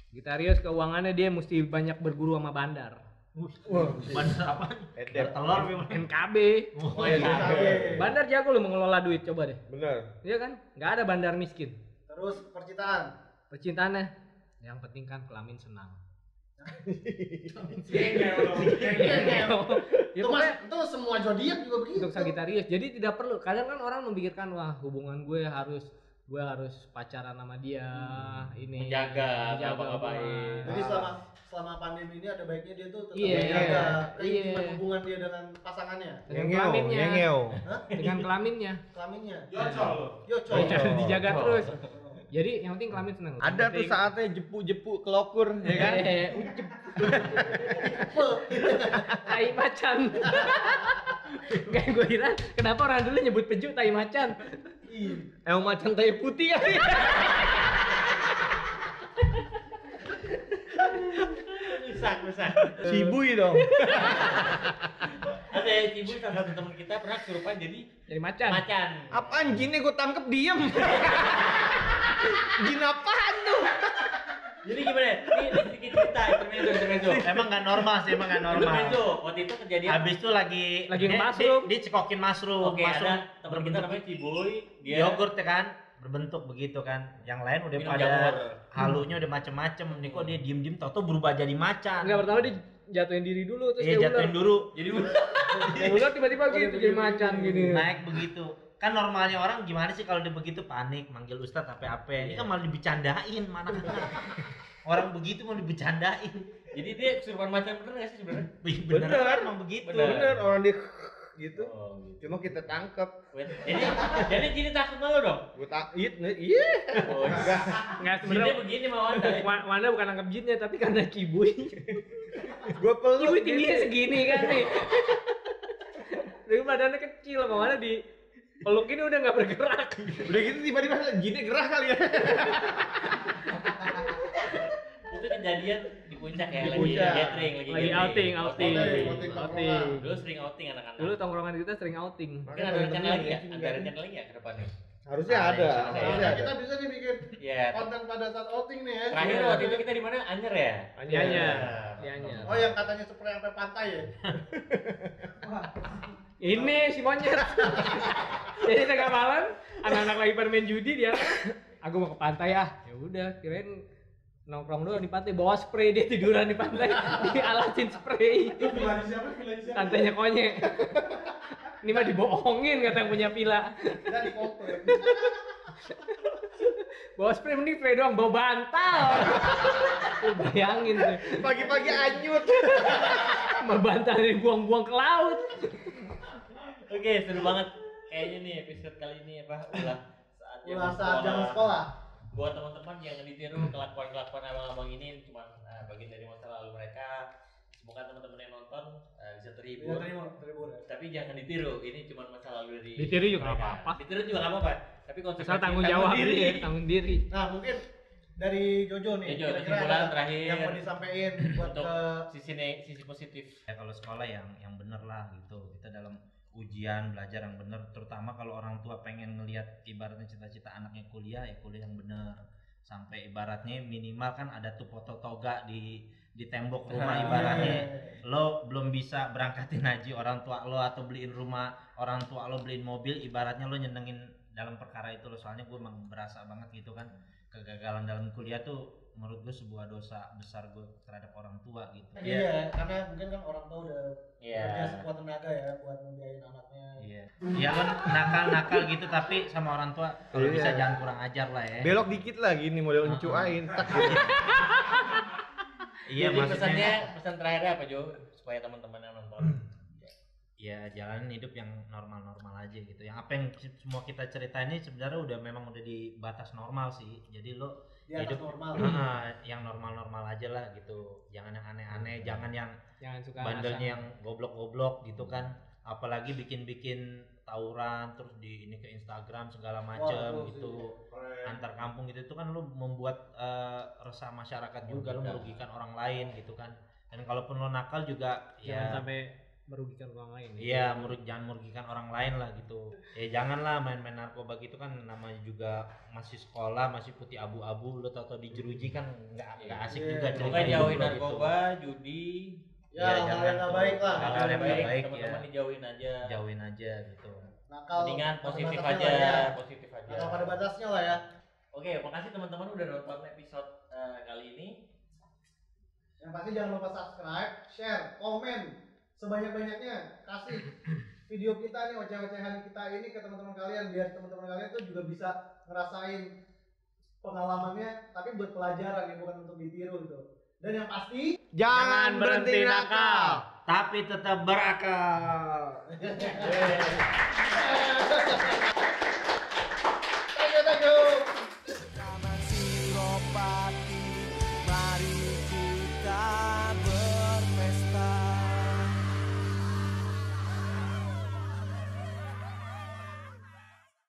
Sagittarius keuangannya dia mesti banyak berguru sama bandar. Bandar apa? Bertelur memang. NKB. Oh iya. Oke. Bandar jago lo mengelola duit, coba deh. Bener. Iya kan? Nggak ada bandar miskin. Terus percintaan. Percintaannya yang penting kan kelamin senang. Ya, Ya pokoknya itu semua zodiak juga begitu. untuk Sagittarius. Jadi tidak perlu. Kadang kan orang memikirkan wah hubungan gue harus pacaran sama dia ini Menjaga, menjaga ngapa-ngapain. hubungan. Jadi selama pandemi ini ada baiknya dia tuh tetap Iya, menjaga iya. keintiman hubungan dia dengan pasangannya, dengan kelaminnya, Ngengeo. dengan kelaminnya kelaminnya. Yocol. Yocol. dijaga terus. Jadi yang penting kelamin senang. Ada tuh saatnya jepu-jepu kelokur, ya kan? Ucep. Tai macan. Kayak gue kira kenapa orang dulu nyebut peju tai macan? Emang macan tai putih kali. Rusak. Cibui dong. Ada ibu salah satu teman kita pernah kesurupan jadi macan. Apaan jinnya gue tangkep diem. Jin apaan tuh? Jadi gimana? Ini sedikit cerita intermezzo. Emang nggak normal sih, emang nggak normal. Intermezzo. Waktu itu kejadian. Habis itu lagi nge-mushroom. dia cekokin mushroom. Oke, mushroom ada teman kita namanya Ciboy, dia yogurt ya kan, berbentuk begitu kan. Yang lain udah Minum pada jamur. halunya udah macem-macem. Nih kok dia diem-diem tau berubah jadi macan. Enggak, pertama dia jatuhin diri dulu terus Iya, dia jatuhin ular. dulu. jadi Yang ular tiba-tiba gitu jadi macan gini. Naik begitu. Kan normalnya orang gimana sih kalau dia begitu panik, manggil ustadz apa-apa. Ini kan malah dibecandain, mana orang begitu mau dibecandain. jadi dia kesurupan macan bener nggak sih sebenarnya? Bener, emang begitu. Bener orang dia gitu. Oh, gitu. Cuma kita tangkep. Jadi jadi takut sama lo dong? Gue iya. Oh, Enggak Jinnya sebenarnya begini sama Wanda. Wanda bukan nangkep jinnya tapi karena Cibuy. Gue peluk. Cibuy tingginya segini kan nih. Tapi badannya kecil, sama Wanda di peluk ini udah nggak bergerak. Udah gitu tiba-tiba jinnya gerah kali ya. Itu kejadian di puncak ya, Di lagi puncak. gathering, Lagi outing. Outing. Dulu sering outing anak-anak. Dulu tongkrongan kita sering outing. Mungkin ada rencana lagi ya? Ada rencana lagi ya ke depannya? Harusnya ada. Ada. Harusnya Kita ada. bisa nih bikin Iya. konten pada saat outing nih ya. Terakhir waktu itu kita di mana? Anyer ya? Dianya. Dianya. Oh yang katanya spray sampai pantai ya. Ini si monyet. Jadi tengah malam, anak-anak lagi pada main judi dia. Aku mau ke pantai ah. Ya udah, kirain nongkrong doang di pantai, bawa spray, dia tiduran di pantai, dialasin spray. Pantainya konyek. Ini mah dibohongin kata yang punya villa. Kita di foto ya. Bawa spray mending spray doang, bawa bantal. Lu bayangin tuh, Pagi-pagi anyut. sama bantal dibuang-buang ke laut. Oke, seru banget. Kayaknya nih episode kali ini apa? Ulah saat zaman sekolah. Buat teman-teman yang ditiru kelakuan-kelakuan abang-abang ini cuma bagian dari masa lalu mereka. Semoga teman-teman yang nonton bisa terhibur. Terhibur ya. Tapi jangan ditiru, ini cuma masa lalu dari Ditiru juga nggak mereka. apa-apa. Ditiru juga nggak apa-apa. Tapi Asal konsekuensi tanggung jawab diri. ya, tanggung diri. Nah mungkin dari Jojo nih. Jojo, kira-kira kesimpulan ada terakhir yang mau disampaikan buat untuk ke sisi positif. Ya kalau sekolah yang bener lah gitu. Kita dalam ujian, belajar yang benar, terutama kalau orang tua pengen ngelihat ibaratnya cita-cita anaknya kuliah, ya kuliah yang benar. Sampai ibaratnya minimal kan ada tuh foto toga di tembok rumah, ibaratnya lo belum bisa berangkatin haji orang tua lo atau beliin rumah orang tua lo, beliin mobil, ibaratnya lo nyenengin dalam perkara itu lo. Soalnya gue emang berasa banget gitu kan, kegagalan dalam kuliah tuh menurut gue sebuah dosa besar gue terhadap orang tua gitu. Iya, karena mungkin kan orang tua udah kerja sekuat tenaga ya buat membiayain anaknya. Iya. Ya kan nakal-nakal gitu, tapi sama orang tua kalau bisa jangan kurang ajar lah ya. Belok dikit lah gini model encuain tak gitu. Iya, Jadi maksudnya pesan terakhirnya apa Jo supaya teman-teman yang nonton? ya jalanin hidup yang normal-normal aja gitu. Yang apa yang semua kita ceritain ini sebenarnya udah memang udah di batas normal sih. Jadi lo hidup normal. Yang normal-normal aja lah gitu. Jangan yang aneh-aneh, jangan yang suka bandelnya yang goblok-goblok gitu kan. Apalagi bikin-bikin tawuran terus di ini ke Instagram segala macem gitu. Antar kampung gitu, itu kan lo membuat resah masyarakat juga, lo merugikan orang lain gitu kan. Dan kalaupun lo nakal juga jangan sampai merugikan orang lain. Iya, jangan merugikan orang lain lah gitu. Ya janganlah main-main narkoba gitu kan, namanya juga masih sekolah, masih putih abu-abu, lo tau-tau dijeruji kan nggak asik juga cerita. Pokoknya jauhin narkoba, judi, Ya, hal yang nggak baik lah. Hal yang nggak baik teman-teman dijauhin aja. Jauhin aja gitu. Nakal. Mendingan pada positif batasnya aja, lah ya. positif aja. Nakal pada batasnya lah ya. Oke, makasih teman-teman udah nonton episode kali ini. Yang pasti jangan lupa subscribe, share, komen sebanyak-banyaknya, kasih video kita nih, oceh-ocehan kita ini ke teman-teman kalian biar teman-teman kalian tuh juga bisa ngerasain pengalamannya, tapi buat pelajaran ya, bukan untuk ditiru gitu. Dan yang pasti Jangan berhenti nakal. Tapi tetap berakal.